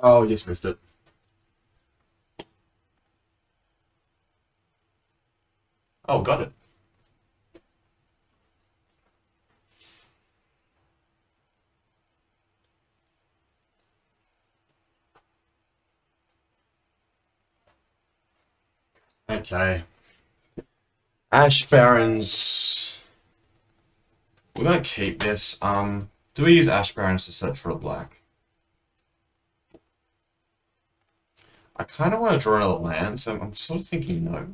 Oh, you just missed it. Oh, got it. Okay. Ash Barons. We're gonna keep this. Do we use Ash Barons to search for a black? I kind of want to draw another land, so I'm sort of thinking no.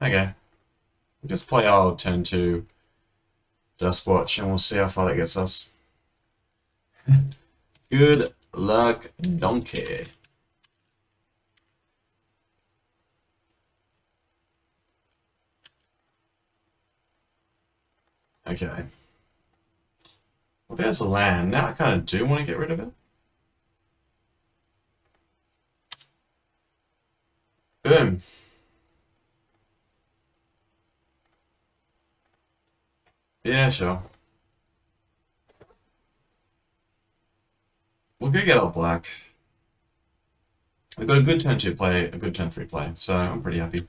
Okay. We'll just play our turn 2 Dust Watch and we'll see how far that gets us. Good luck, donkey. Okay. Well, there's the land. Now I kind of do want to get rid of it. Boom. Yeah, sure. We'll go get our black. We've got a good turn 2 play, a good turn 3 play, so I'm pretty happy.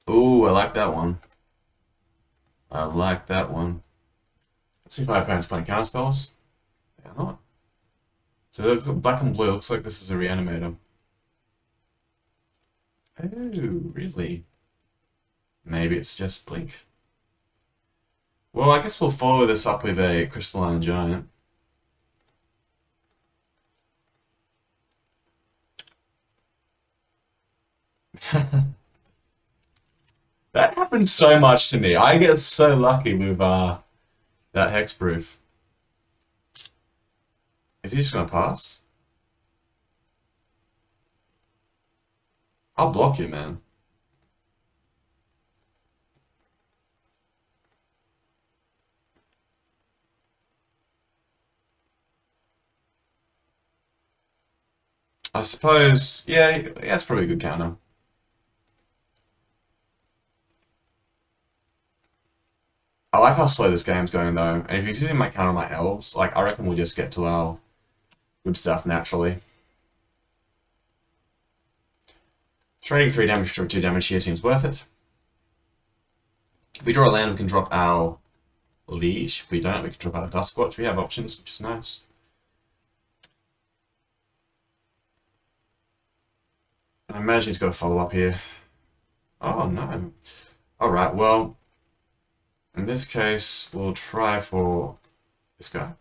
Ooh, I like that one. I like that one. Let's see if my opponent's playing counter spells. They're not. So black and blue looks like this is a reanimator. Oh, really? Maybe it's just blink. Well, I guess we'll follow this up with a crystalline giant. That happens so much to me. I get so lucky with That hexproof. Is he just gonna pass? I'll block you, man. I suppose, yeah, that's probably a good counter. I like how slow this game's going though, and if he's using my counter on my elves, like I reckon we'll just get to our good stuff naturally. Trading 3 damage for 2 damage here seems worth it. If we draw a land, we can drop our Liege. If we don't, we can drop our Duskwatch. We have options, which is nice. I imagine he's got a follow-up here. Oh, no. Alright, well, in this case, we'll try for this guy.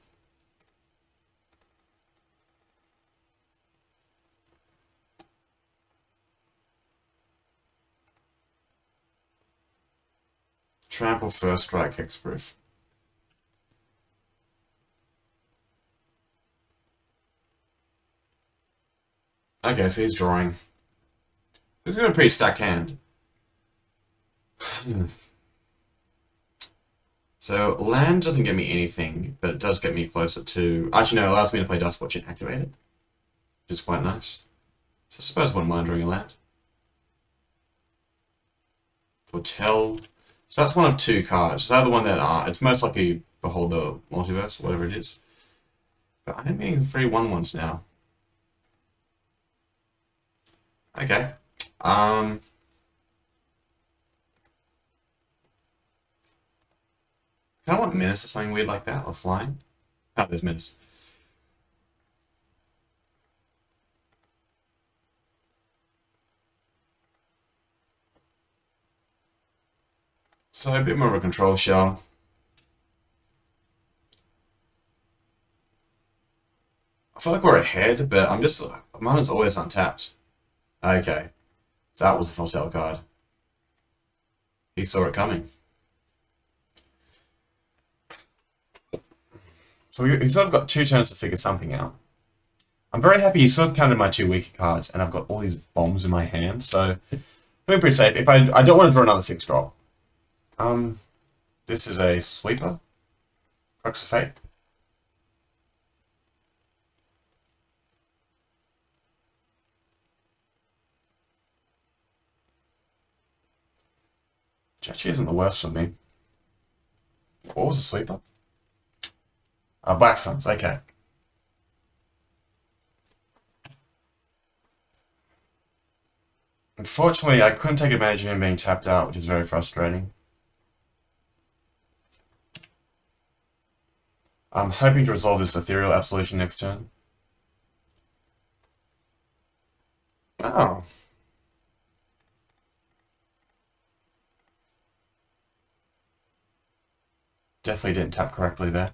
Trample, First Strike, Hexproof. Okay, so he's drawing. He's got a pretty stacked hand. So land doesn't get me anything, but it does get me closer to... Actually, no, it allows me to play Duskwatch and activate it, which is quite nice. So I suppose I wouldn't mind drawing a land. Foretell. So that's one of 2 cards. So the other one that it's most likely Behold the Multiverse, whatever it is. But I am getting 3 1/1s now. Okay. Kind of want Menace or something weird like that, or Flying. Oh, there's Menace. So a bit more of a control shell. I feel like we're ahead, but mine is always untapped. Okay. So that was the Foretell card. He saw it coming. So he's sort of got 2 turns to figure something out. I'm very happy he sort of counted my 2 weaker cards, and I've got all these bombs in my hand, so feeling pretty safe. If I don't want to draw another 6-drop. This is a sweeper. Crux of Fate. Which actually isn't the worst for me. What was a sweeper? Black Suns, okay. Unfortunately, I couldn't take advantage of him being tapped out, which is very frustrating. I'm hoping to resolve this Ethereal Absolution next turn. Oh. Definitely didn't tap correctly there.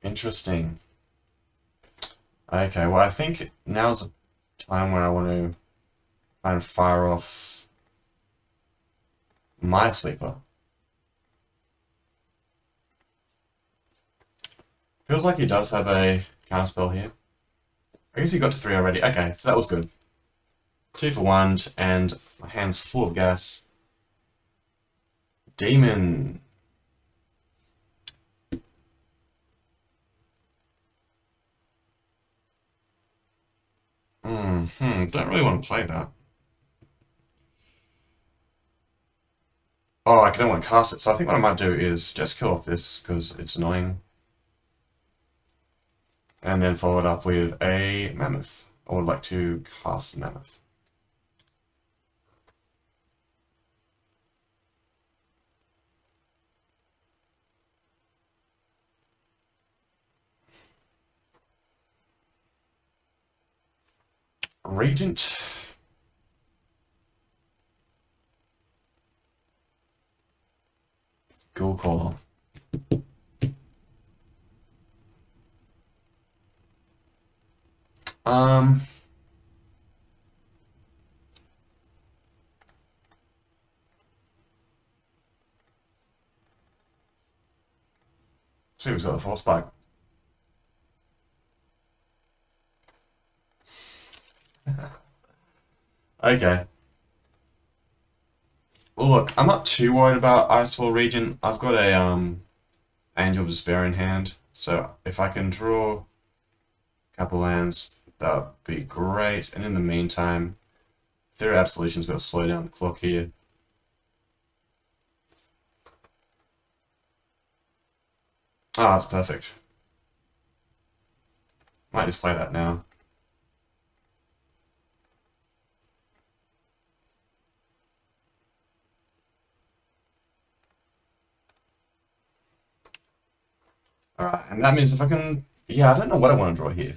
Interesting. Okay, well I think now's the time where I want to kind of fire off my sweeper. Feels like he does have a counterspell here. I guess he got to 3 already. Okay, so that was good. 2 for 1, and my hand's full of gas. Demon. Don't really want to play that. Oh, I don't want to cast it, so I think what I might do is just kill off this, because it's annoying. And then follow it up with a Mammoth. I would like to cast Mammoth. Regent. Ghoul Caller. See who's got the force spike. Okay. Well, look, I'm not too worried about Icefall Regent. I've got a Angel of Despair in hand, so if I can draw a couple lands, that'd be great. And in the meantime, Theory Absolution's got to slow down the clock here. Ah, that's perfect. Might just play that now. Alright, and that means if I can... Yeah, I don't know what I want to draw here.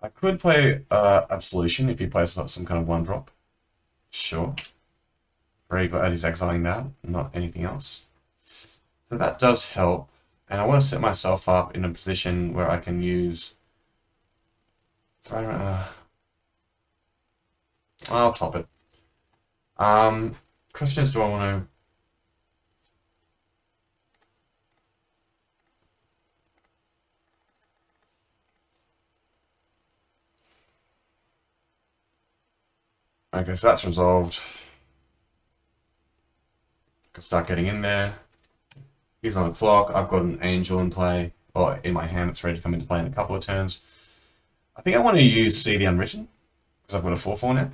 I could play Absolution if he plays some kind of 1-drop. Sure. Very glad he's exiling that, not anything else. So that does help. And I want to set myself up in a position where I can use... I'll top it. Question is, do I want to... Okay, so that's resolved. Can start getting in there. He's on the clock. I've got an Angel in play, or in my hand. It's ready to come into play in a couple of turns. I think I want to use See the Unwritten, because I've got a 4/4 now.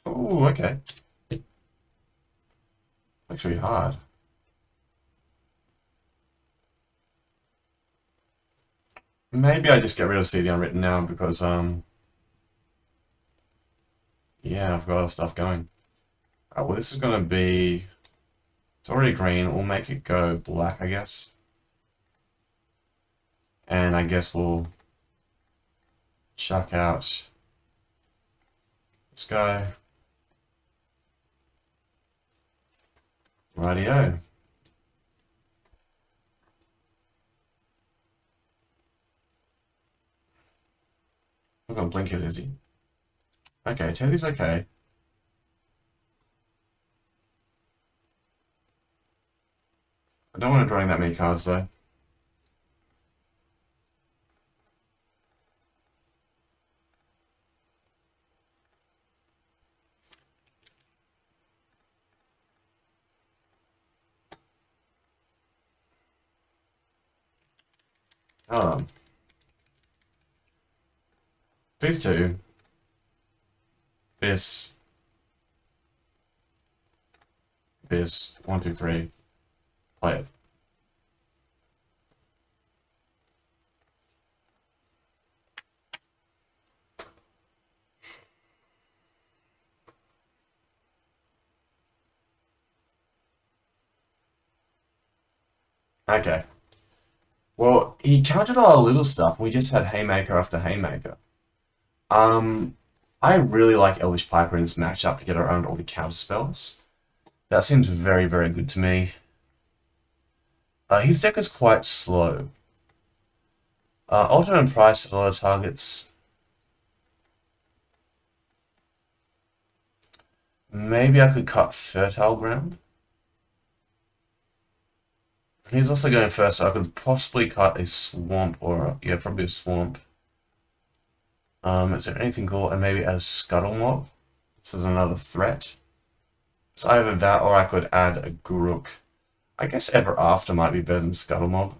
Oh, okay. Actually hard. Maybe I just get rid of See the Unwritten now because, yeah, I've got other stuff going. Well, this is going to be... It's already green. We'll make it go black, I guess. And I guess we'll chuck out this guy. Rightio. I'm gonna blink it, is he? Okay, Teddy's okay. I don't want to drawing that many cards though. These two. This. 1, 2, 3. Play it. Okay. Well, he countered all our little stuff. We just had Haymaker after Haymaker. I really like Elvish Piper in this matchup to get around all the counter spells. That seems very, very good to me. His deck is quite slow. Alternate price at a lot of targets. Maybe I could cut Fertile Ground. He's also going first, so I could possibly cut a Swamp or, yeah, probably a Swamp. Is there anything cool? And maybe add a Scuttle Mob. This is another threat. So either that or I could add a Guruk. I guess Ever After might be better than Scuttle Mob.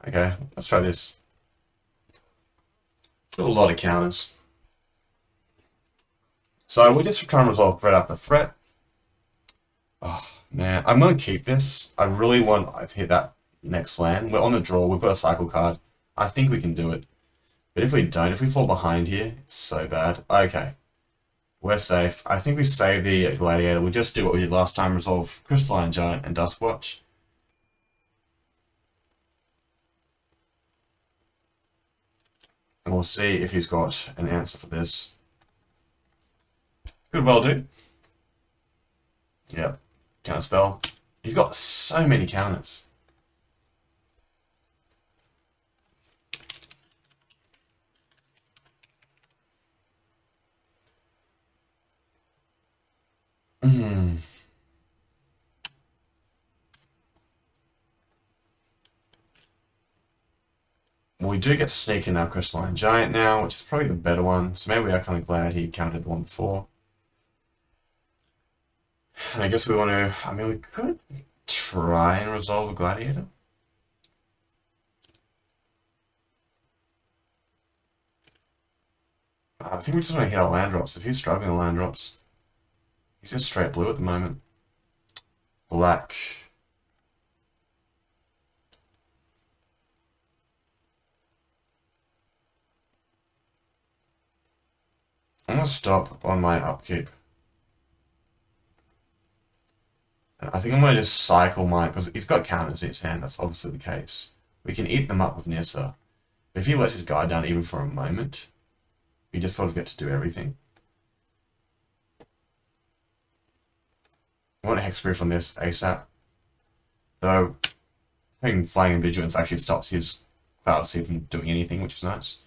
Okay, let's try this. Still a lot of counters. So we just try and resolve threat after threat. Oh, man. I'm going to keep this. I really want to hit that next land. We're on the draw. We've got a cycle card. I think we can do it. But if we don't, if we fall behind here, it's so bad. Okay. We're safe. I think we save the Gladiator. We'll just do what we did last time, resolve Crystalline Giant and Duskwatch. And we'll see if he's got an answer for this. Could well do. Yep. Counter spell. He's got so many counters. Well, we do get to sneak in our Crystalline Giant now, which is probably the better one. So maybe we are kind of glad he countered the one before. And I guess we want to... I mean, we could try and resolve a Gladiator. I think we just want to hit our land drops. If he's struggling with land drops, he's just straight blue at the moment. Black. I'm going to stop on my upkeep. I think I'm going to just cycle my... Because he's got counters in his hand, that's obviously the case. We can eat them up with Nissa. But if he lets his guard down even for a moment, we just sort of get to do everything. I want a Hexproof on this ASAP. Though, having Flying and Vigilance actually stops his Cloud Sea from doing anything, which is nice.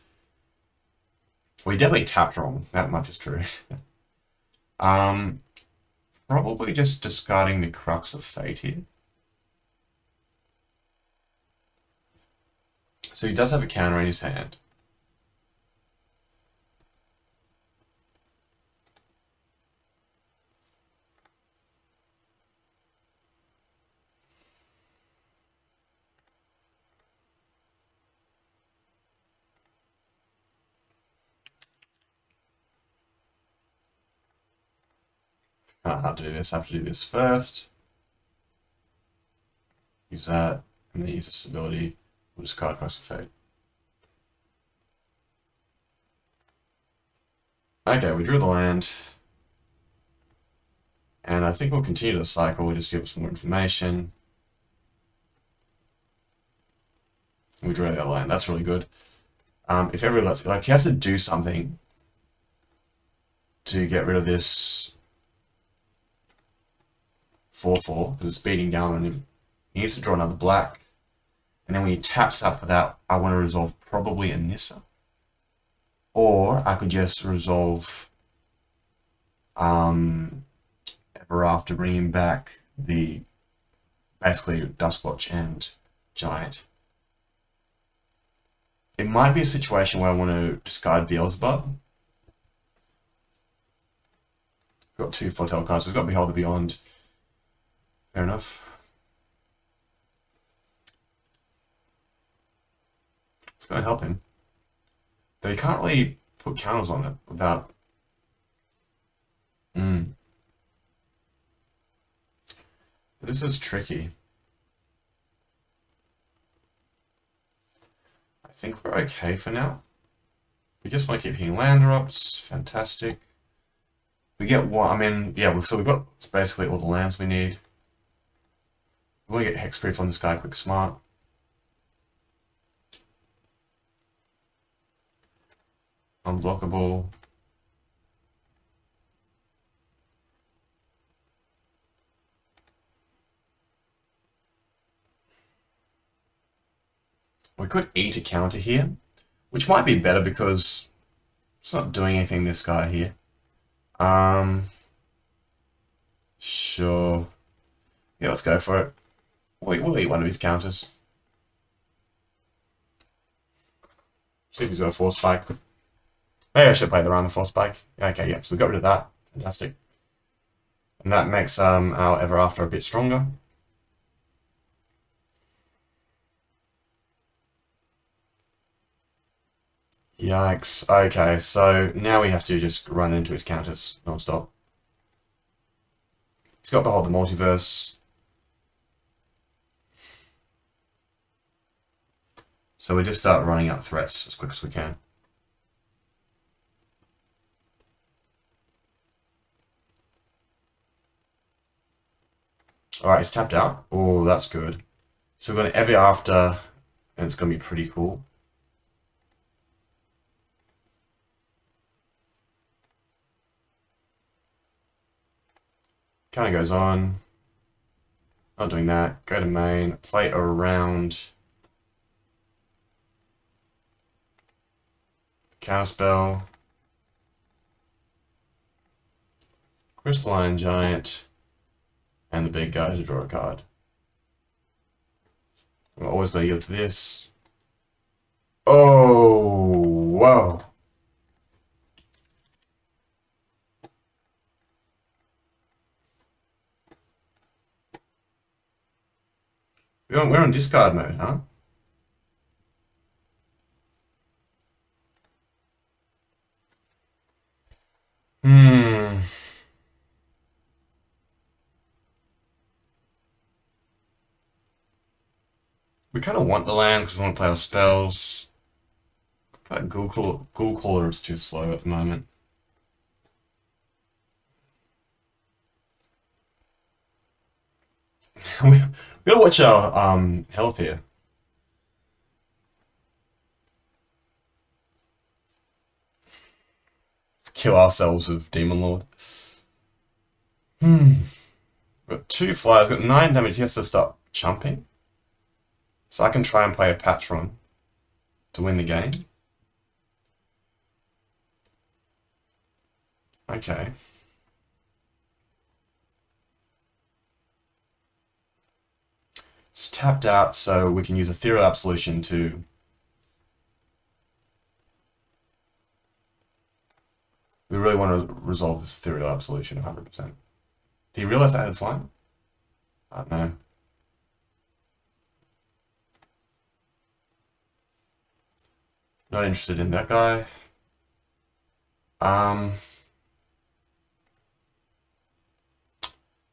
We definitely tapped wrong, that much is true. Probably just discarding the Crux of Fate here. So he does have a counter in his hand. Kind of hard to do this. I have to do this first. Use that, and then use this ability. We'll discard Crux of Fate. Okay, we drew the land. And I think we'll continue the cycle. We'll just give us more information. We drew that land. That's really good. If everyone lets... Like, he has to do something to get rid of this 4/4, because it's beating down on him. He needs to draw another black. And then when he taps up for that, I want to resolve probably a Nissa. Or I could just resolve Ever After, bringing back the basically Duskwatch and Giant. It might be a situation where I want to discard Beelzebub. Got two Foretell cards, so we've got Behold the Beyond. Fair enough. It's going to help him. Though you can't really put counters on it without... This is tricky. I think we're okay for now. We just want to keep hitting land drops. Fantastic. We get one... I mean, yeah, so we've got basically all the lands we need. We want to get Hexproof on this guy quick smart. Unblockable. We could eat a counter here, which might be better because it's not doing anything, this guy here. Sure. Yeah, let's go for it. We'll eat one of his counters. See if he's got a Force Spike. Maybe I should play the round the Force Spike. Okay, yeah, so we got rid of that. Fantastic. And that makes our Ever After a bit stronger. Yikes. Okay, so now we have to just run into his counters non-stop. He's got Behold the Multiverse. So we just start running out threats as quick as we can. Alright, he's tapped out. Oh, that's good. So we're going to Ever After, and it's going to be pretty cool. Kind of goes on. Not doing that. Go to main. Play around. Counterspell. Crystalline Giant. And the big guy to draw a card. I'm always going to give to this. Oh, whoa. We're on discard mode, huh? Hmm. We kind of want the land because we want to play our spells. But Ghoul Caller is too slow at the moment. we gotta watch our health here. Let's kill ourselves with Demon Lord. Hmm. Got 2 flyers, got 9 damage. He has to start chumping. So I can try and play a Patron to win the game. Okay. It's tapped out, so we can use Ethereal Absolution to... We really want to resolve this Ethereal Absolution 100%. Did he realize I had flying? I don't know. Not interested in that guy.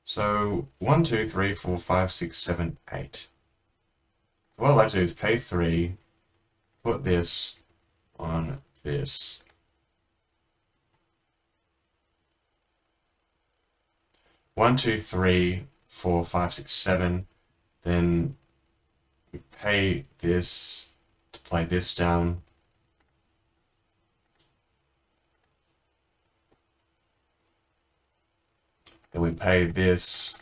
So 1, 2, 3, 4, 5, 6, 7, 8. So what I'd like to do is pay 3, put this on this. One, 2, 3, 4, 5, 6, 7. Then we pay this to play this down. Then we pay this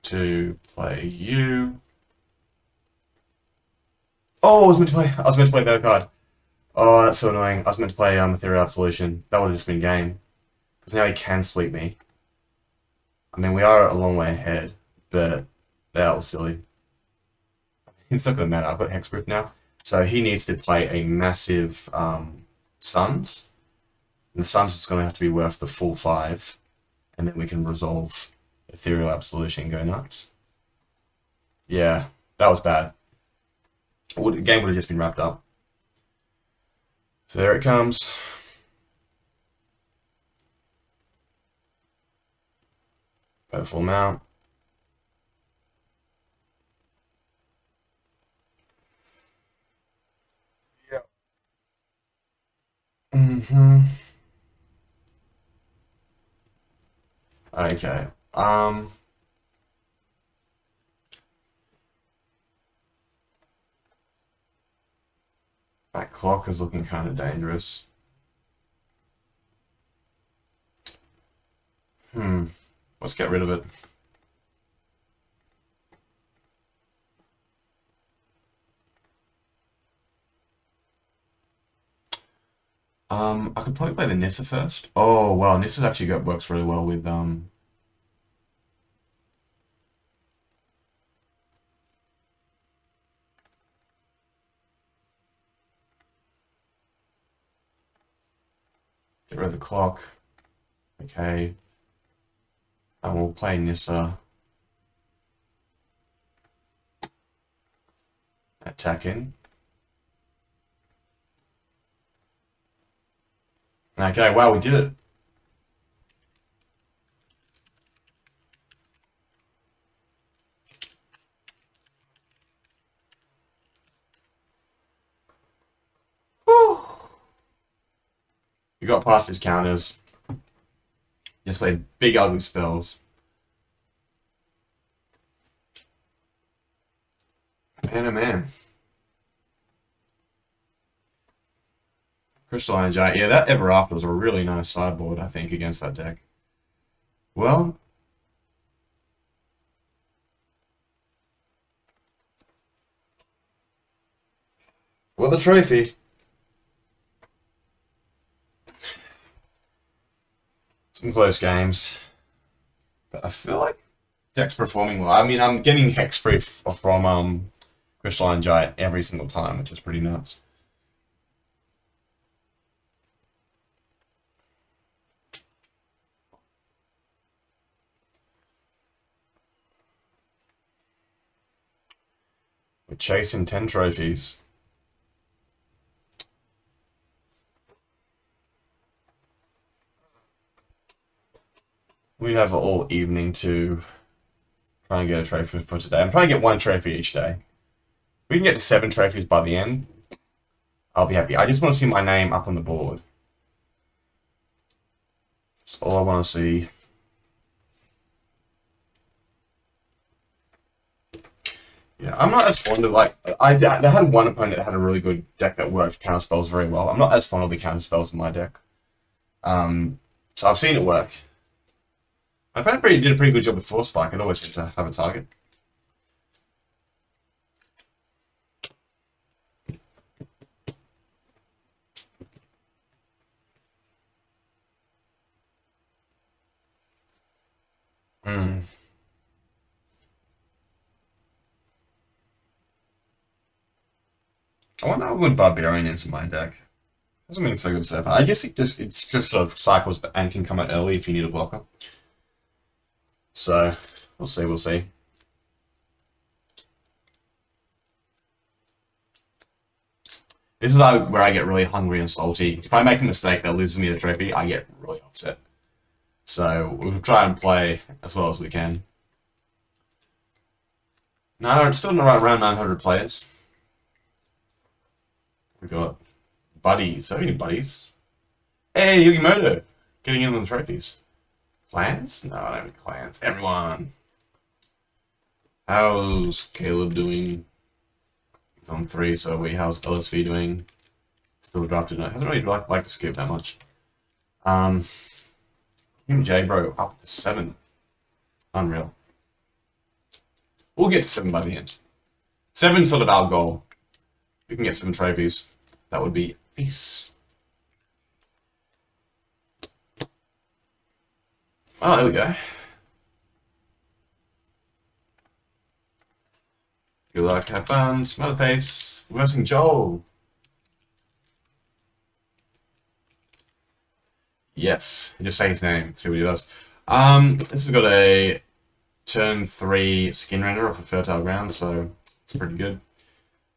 to play you. Oh, I was meant to play that card. Oh, that's so annoying. I was meant to play Ethereal Absolution. That would have just been game. Because now he can sweep me. I mean, we are a long way ahead, but that was silly. It's not going to matter. I've got Hexproof now. So he needs to play a massive Suns. And the Suns is going to have to be worth the full 5. And then we can resolve Ethereal Absolution and go nuts. Yeah, that was bad. The game would have just been wrapped up. So there it comes. Pay the full amount. Yep. Okay. That clock is looking kind of dangerous. Let's get rid of it. I could probably play the Nissa first. Oh, wow, Nissa actually works really well with, Get rid of the clock. Okay. And we'll play Nissa. Attacking. Okay, wow, we did it. Whew. We got past his counters. Just played big ugly spells. Man, oh man. Crystalline Giant. Yeah, that Ever After was a really nice sideboard, I think, against that deck. Well, the trophy. Some close games. But I feel like deck's performing well. I mean, I'm getting hex free from Crystalline Giant every single time, which is pretty nuts. We're chasing 10 trophies. We have all evening to try and get a trophy for today. I'm trying to get one trophy each day. If we can get to 7 trophies by the end, I'll be happy. I just want to see my name up on the board. That's all I want to see. Yeah, I'm not as fond of, like, I had one opponent that had a really good deck that worked counter spells very well. I'm not as fond of the counter spells in my deck. So I've seen it work. My opponent did a pretty good job with Force Spike. It always seemed to have a target. Hmm. I wonder how good Barbarian is in my deck. Hasn't been so good so far. I guess it's just sort of cycles and can come out early if you need a blocker. So we'll see, we'll see. This is where I get really hungry and salty. If I make a mistake that loses me the trophy, I get really upset. So we'll try and play as well as we can. No, it's still around 900 players. We got buddies. So many buddies. Hey, Yugimoto! Getting in on the trophies. Clans? No, I don't have clans. Everyone! How's Caleb doing? He's on 3, so how's LSV doing? Still drafted. No, hasn't really liked to skip that much. J bro up to 7. Unreal. We'll get to 7 by the end. 7's sort of our goal. We can get 7 trophies. That would be peace. Oh, there we go. Good luck, have fun, smile face. We're versing Joel. Yes, just say his name, see what he does. This has got a turn 3 skin render off a fertile ground, so it's pretty good.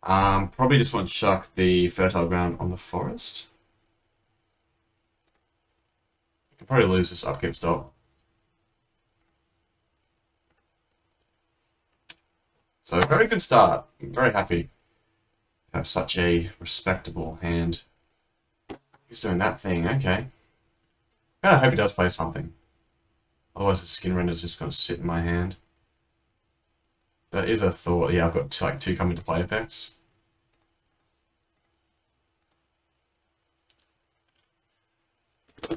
Probably just want to chuck the fertile ground on the forest. I could probably lose this upkeep stop. So very good start. I'm very happy to have such a respectable hand. He's doing that thing, okay. I kind of hope he does play something. Otherwise the skin render is just going to sit in my hand. That is a thought. Yeah, I've got like 2 coming to play effects.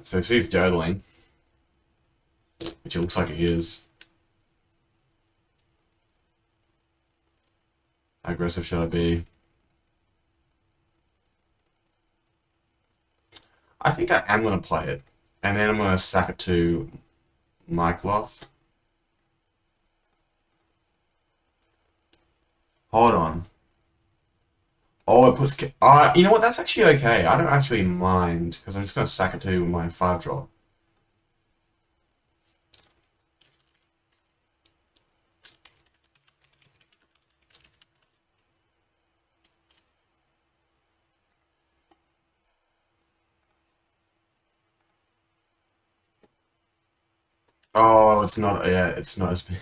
So if he's jodeling, which it looks like he is. How aggressive should I be? I think I am going to play it. And then I'm going to sack it to Mycloth. Hold on. Oh, it puts... you know what? That's actually okay. I don't actually mind, because I'm just going to sack it to my 5-drop. Oh, it's not... Yeah, it's not as big.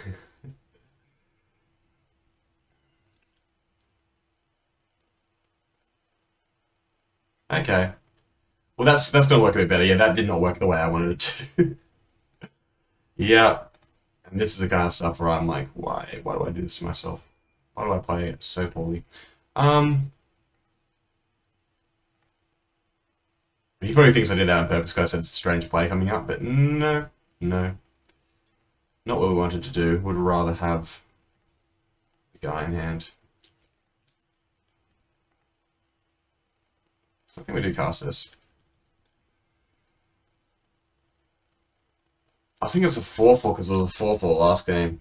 Okay. Well, that's gonna work a bit better. Yeah, that did not work the way I wanted it to. Yeah. And this is the kind of stuff where I'm like, why do I do this to myself? Why do I play it so poorly? Um, he probably thinks I did that on purpose because I said strange play coming up, but no, no. Not what we wanted to do. Would rather have the guy in hand. So I think we do cast this. I think it's a 4-4 because it was a 4-4 last game.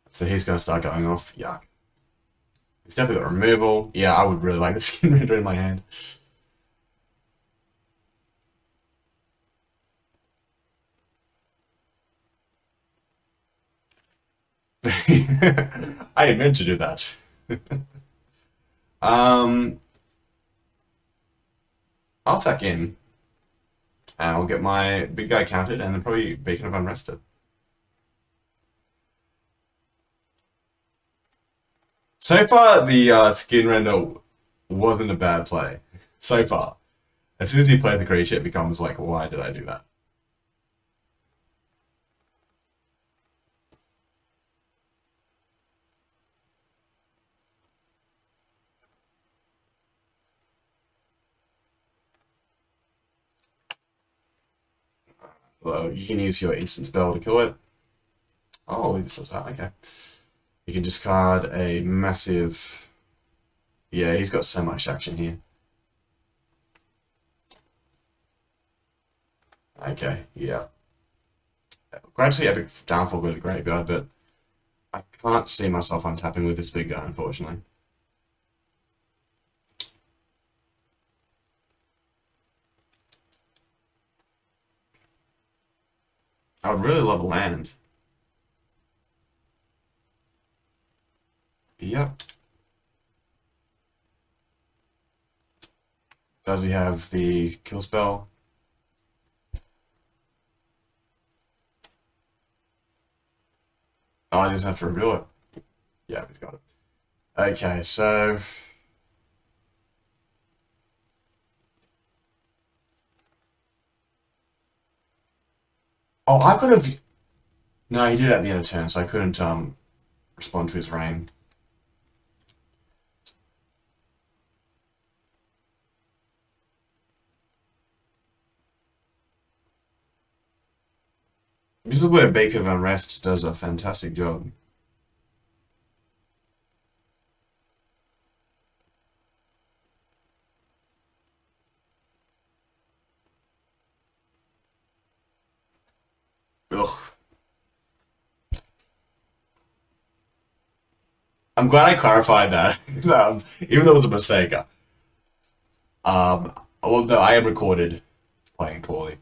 So he's going to start going off. Yuck. He's definitely got removal. Yeah, I would really like the skin reader in my hand. I didn't mean to do that. um, I'll attack in, and I'll get my big guy counted, and then probably Beacon of Unrested. So far, the skin render wasn't a bad play. So far. As soon as you play the creature, it becomes like, why did I do that? Well, you can use your instant spell to kill it. Oh, he just does that. Okay. You can discard a massive. Yeah, he's got so much action here. Okay, yeah. Glad to see Epic Downfall go to the graveyard, but I can't see myself untapping with this big guy, unfortunately. I would really love a land. Yep. Does he have the kill spell? Oh, he doesn't have to reveal it. Yeah, he's got it. Okay, so oh, I could have. No, he did it at the end of turn, so I couldn't respond to his rain. This is where Baker Van Rest does a fantastic job. Ugh. I'm glad I clarified that, even though it was a mistake. Um, although I am recorded playing poorly.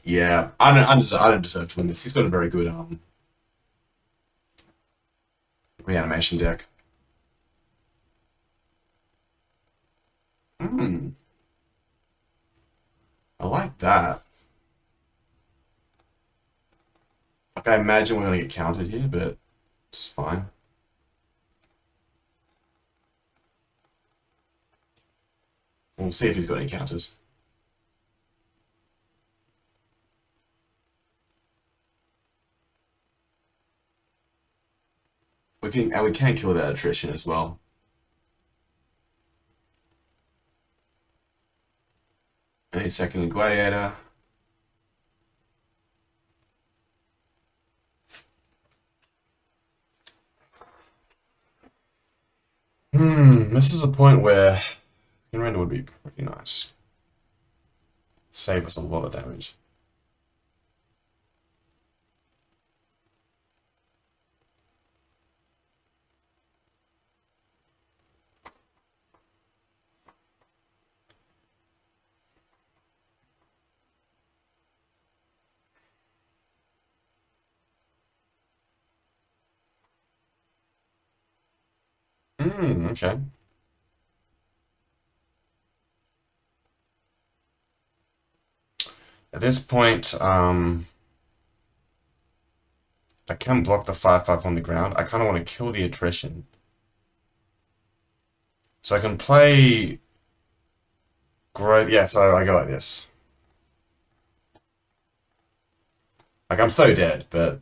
Yeah, I don't deserve to win this. He's got a very good reanimation deck. Hmm, I like that. Like I imagine we're gonna get counted here, but it's fine. We'll see if he's got any counters. We can kill that attrition as well. Any second gladiator. This is a point where Render would be pretty nice. Save us a lot of damage. Okay. At this point, I can block the 5/5 on the ground. I kind of want to kill the attrition. So I can play growth. Yeah, so I go like this. Like, I'm so dead, but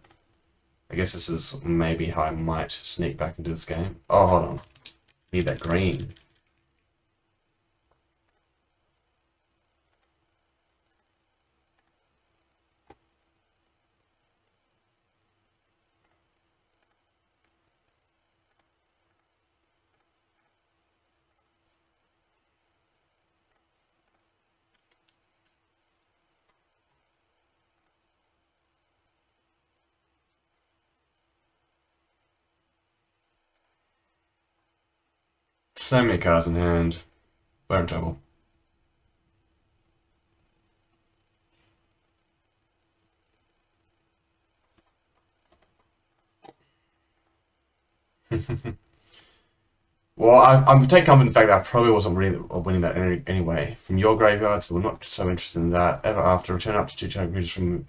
I guess this is maybe how I might sneak back into this game. Oh, hold on. Need that green. So many cards in hand. We're in trouble. Well, I'm taking comfort in the fact that I probably wasn't really winning that anyway. From your graveyard, so we're not so interested in that. Ever after, return up to 2 creatures from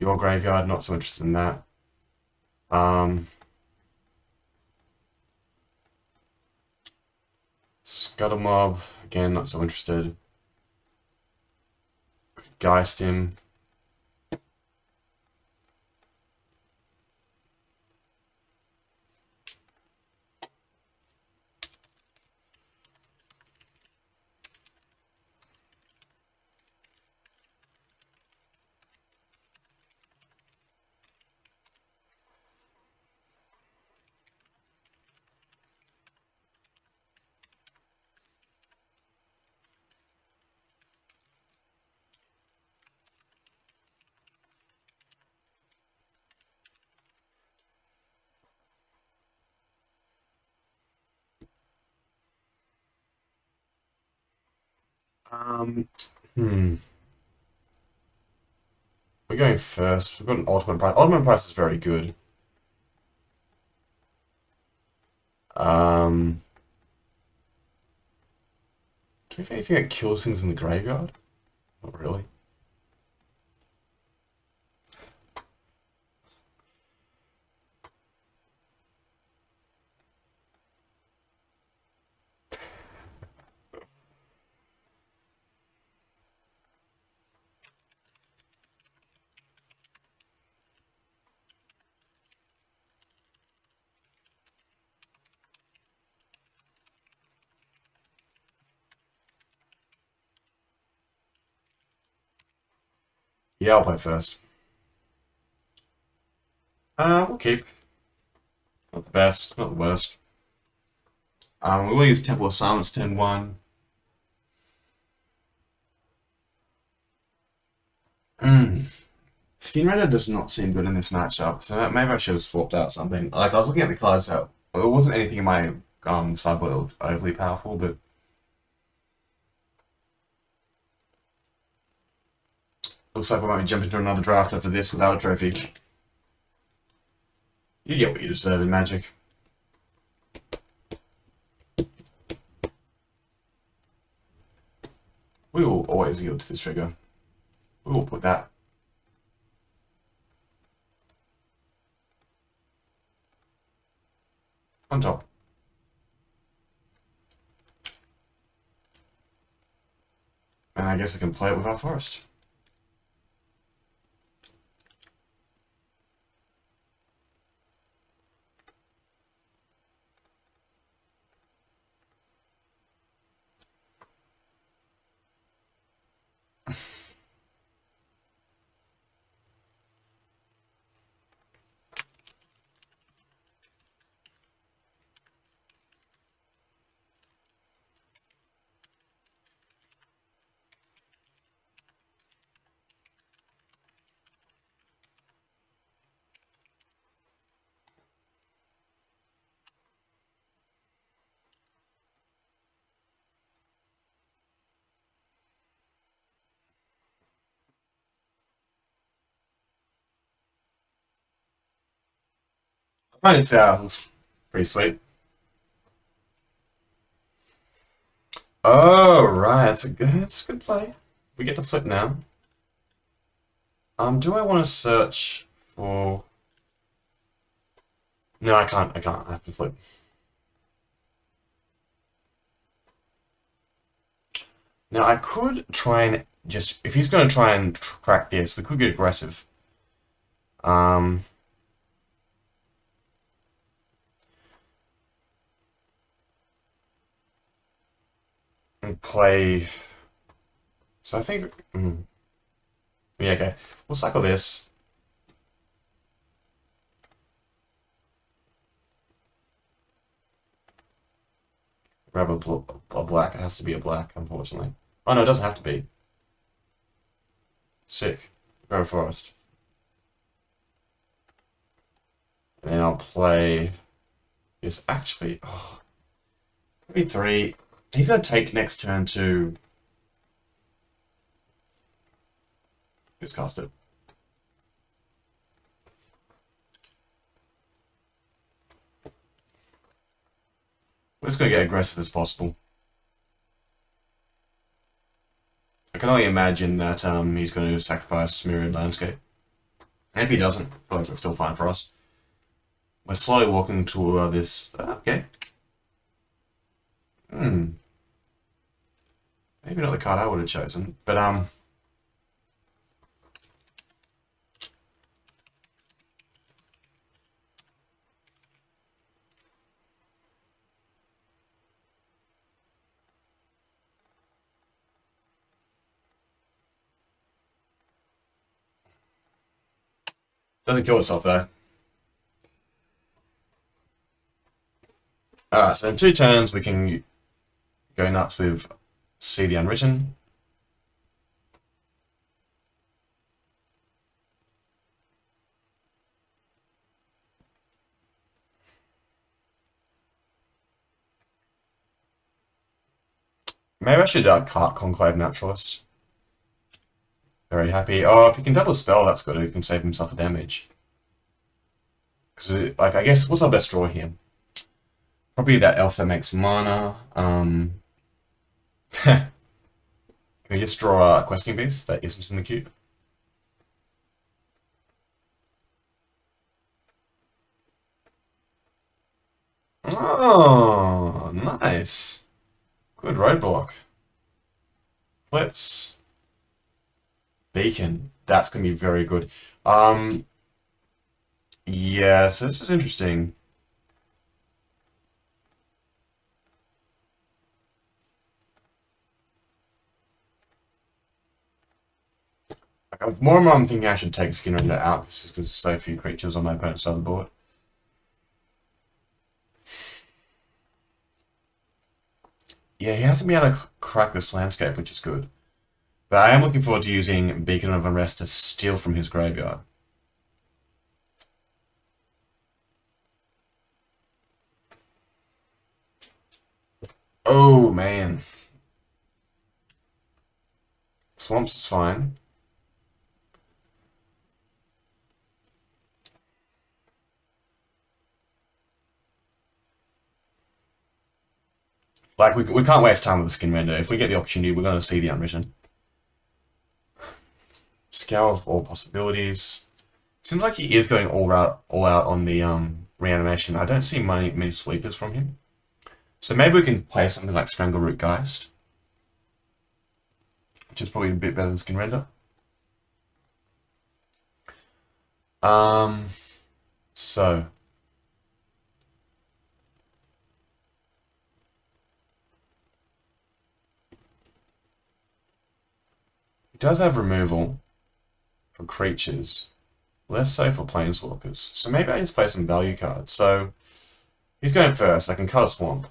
your graveyard, not so interested in that. Scuttle Mob, again, not so interested. Geist him. Um, hmm. We're going first. We've got an ultimate price. Ultimate price is very good. Um, do we have anything that kills things in the graveyard? Not really. Yeah, I'll play first. We'll keep. Not the best, not the worst. We will use Temple of Silence turn 1. Skin Raider does not seem good in this matchup, so maybe I should have swapped out something. Like, I was looking at the cards that there wasn't anything in my sideboard overly powerful, but looks like we might be jumping into another draft after this without a trophy. You get what you deserve in Magic. We will always yield to this trigger. We will put that on top. And I guess we can play it with our forest. I find it sounds pretty sweet. Oh, right. It's a good play. We get the flip now. Do I want to search for... No, I can't. I have to flip. Now, I could try and just... If he's going to try and track this, we could get aggressive. Um, and play. So I think. Yeah, okay. We'll cycle this. Grab a black. It has to be a black, unfortunately. Oh no, it doesn't have to be. Sick. Grab a forest. And then I'll play. Yes, actually. Oh, maybe three. He's gonna take next turn to. Just cast it. We're just gonna get aggressive as possible. I can only imagine that he's going to sacrifice Mirrored Landscape. And if he doesn't, I feel like that's still fine for us. We're slowly walking toward this. Okay. Maybe not the card I would have chosen, but doesn't kill itself though. Alright, so in 2 turns we can go nuts with See the Unwritten. Maybe I should cart Conclave Naturalist. Very happy. Oh, if he can double spell, that's good. He can save himself a damage. Because, like, I guess, what's our best draw here? Probably that elf that makes mana. Can we just draw a questing beast that isn't in the cube? Oh, nice. Good roadblock. Flips. Beacon. That's going to be very good. Yeah, so this is interesting. More and more I'm thinking I should take Skin Render out because there's so few creatures on my opponent's side of the board. Yeah, he hasn't been able to crack this landscape, which is good. But I am looking forward to using Beacon of Unrest to steal from his graveyard. Oh, man. Swamps is fine. Like, we can't waste time with the Skin Render. If we get the opportunity, we're going to see the Unwritten. Scour of all possibilities. Seems like he is going all out on the reanimation. I don't see many sleepers from him. So maybe we can play something like Strangleroot Geist, which is probably a bit better than Skin Render. So he does have removal for creatures, less so for planeswalkers. So maybe I just play some value cards. So he's going first. I can cut a swamp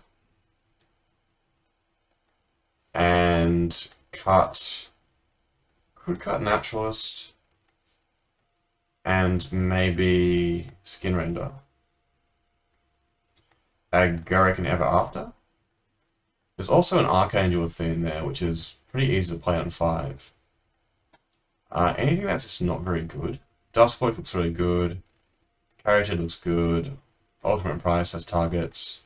and could cut Naturalist and maybe Skin Render. Garrick and Ever After. There's also an Archangel Athene there, which is pretty easy to play on 5. Anything that's just not very good. Duskcloak looks really good. Carroted looks good. Ultimate Price has targets.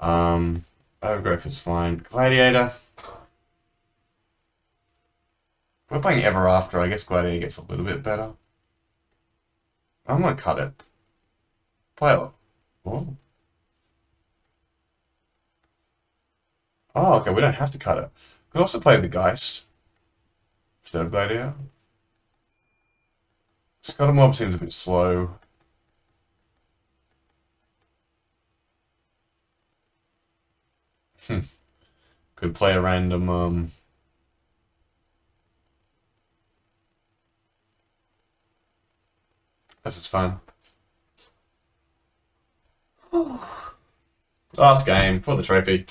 Overgrowth is fine. Gladiator. If we're playing Ever After, I guess Gladiator gets a little bit better. I'm gonna cut it. Play it. Oh. Oh, okay, we don't have to cut it. We could also play the Geist instead of Gladiator. Scuttle Mob seems a bit slow. Could play a random, this is fun. Last game for the trophy.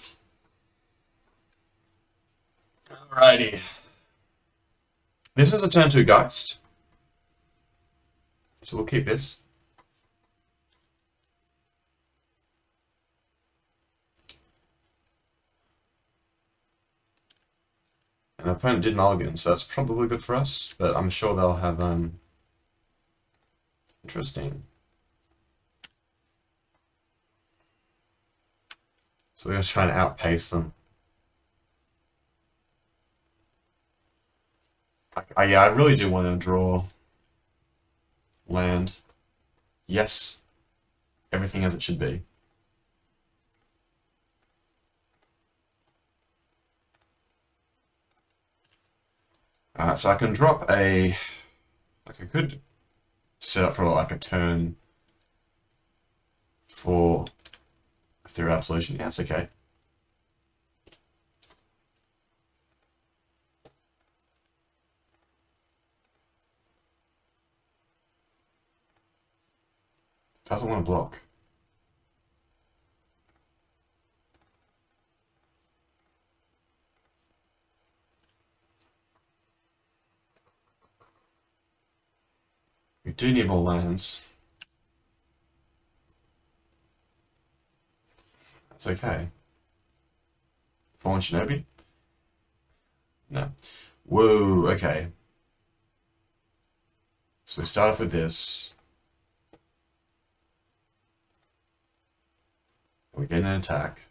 Alrighty. This is a turn 2 Geist. So we'll keep this. And our opponent did mulligan, so that's probably good for us, but I'm sure they'll have, interesting. So we're going to try and outpace them. Yeah, I really do want to draw land. Yes. Everything as it should be. Alright, so I can drop a... Like I could set up for like a turn for Ethereal Absolution. Yeah, that's okay. Doesn't want to block. We do need more lands. That's okay. Fallen Shinobi? No. Whoa, okay. So we start off with this. We get an attack.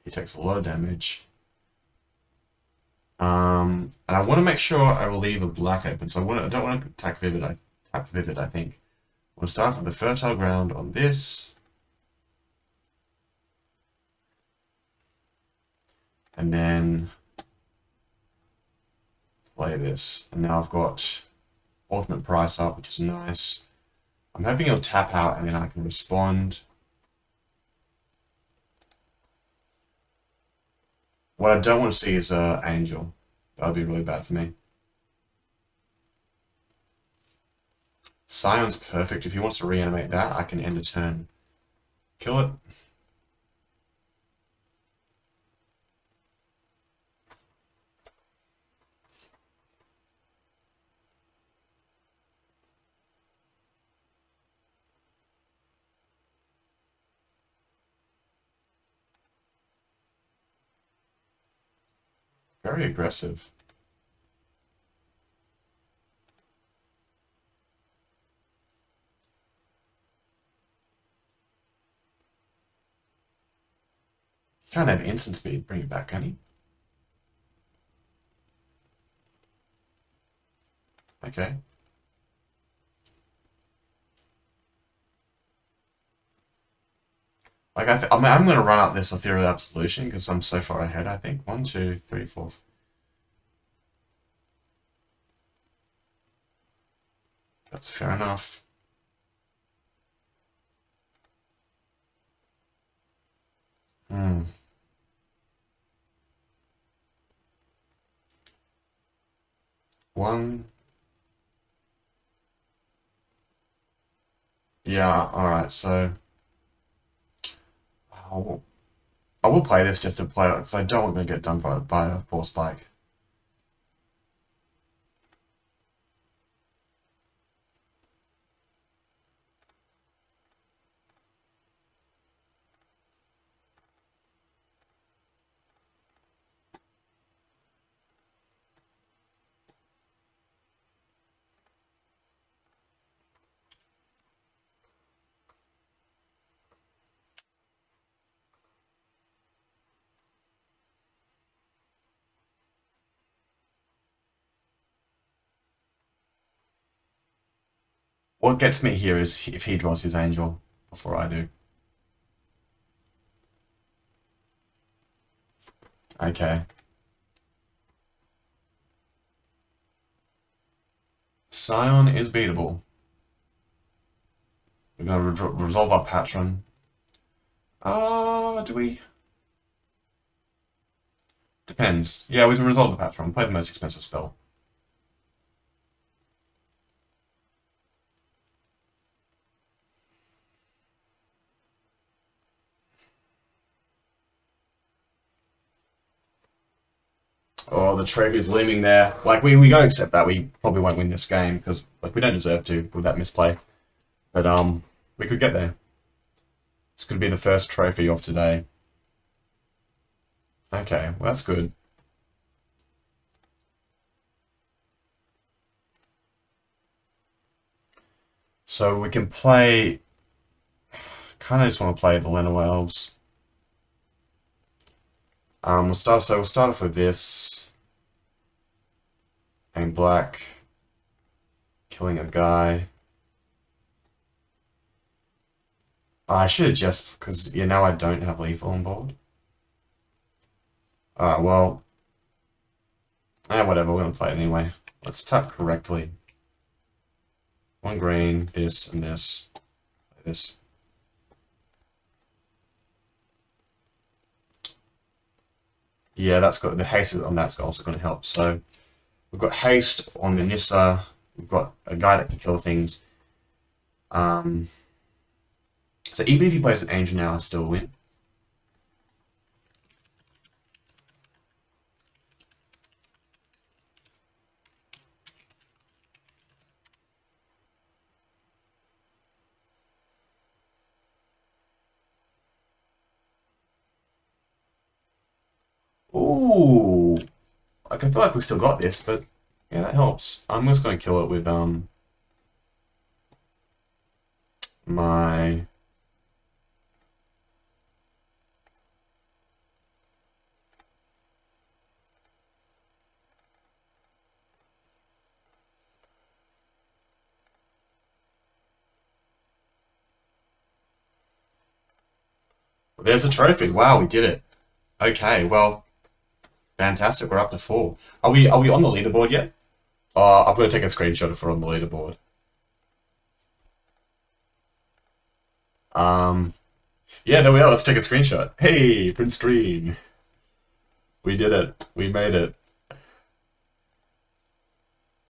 He takes a lot of damage. And I want to make sure I will leave a black open. So I don't want to attack Vivid. I tap Vivid, I think. We'll start with the Fertile Ground on this. And then play this. And now I've got Ultimate Price up, which is nice. I'm hoping it'll tap out and then I can respond. What I don't want to see is an Angel. That would be really bad for me. Scion's perfect. If he wants to reanimate that, I can end a turn. Kill it. Very aggressive. He can't have instant speed. Bring it back, can he? Okay. Like I'm going to run up this Ethereal Absolution because I'm so far ahead. I think 1, 2, 3, 4. That's fair enough. Hmm. One. Yeah. All right. So I will play this just to play it because I don't want to get done by a Force Spike. What gets me here is if he draws his Angel before I do. Okay. Scion is beatable. We're going to resolve our patron. Do we? Depends. Yeah, we can resolve the patron. Play the most expensive spell. Oh, the trophy's looming there. Like, we gotta accept that. We probably won't win this game, because, like, we don't deserve to with that misplay. But, we could get there. This could be the first trophy of today. Okay, well, that's good. So we can play... Kind of just want to play the Leno Elves. We'll start off with this. And black. Killing a guy. I should have just... Because, yeah, now I don't have lethal on board. Alright, well... whatever, we're gonna play it anyway. Let's tap correctly. One green, this, and this. This. Yeah, that's got... The haste on that's also going to help. So, we've got haste on the Nissa. We've got a guy that can kill things. So even if he plays an Angel now, I still win. Ooh, like, I feel like we still got this, but yeah, that helps. I'm just gonna kill it with my... There's a trophy. Wow, we did it. Okay, well, fantastic. We're up to 4. Are we on the leaderboard yet? I'm gonna take a screenshot if we're on the leaderboard. Yeah, there we are. Let's take a screenshot. Hey, print screen. We did it. We made it.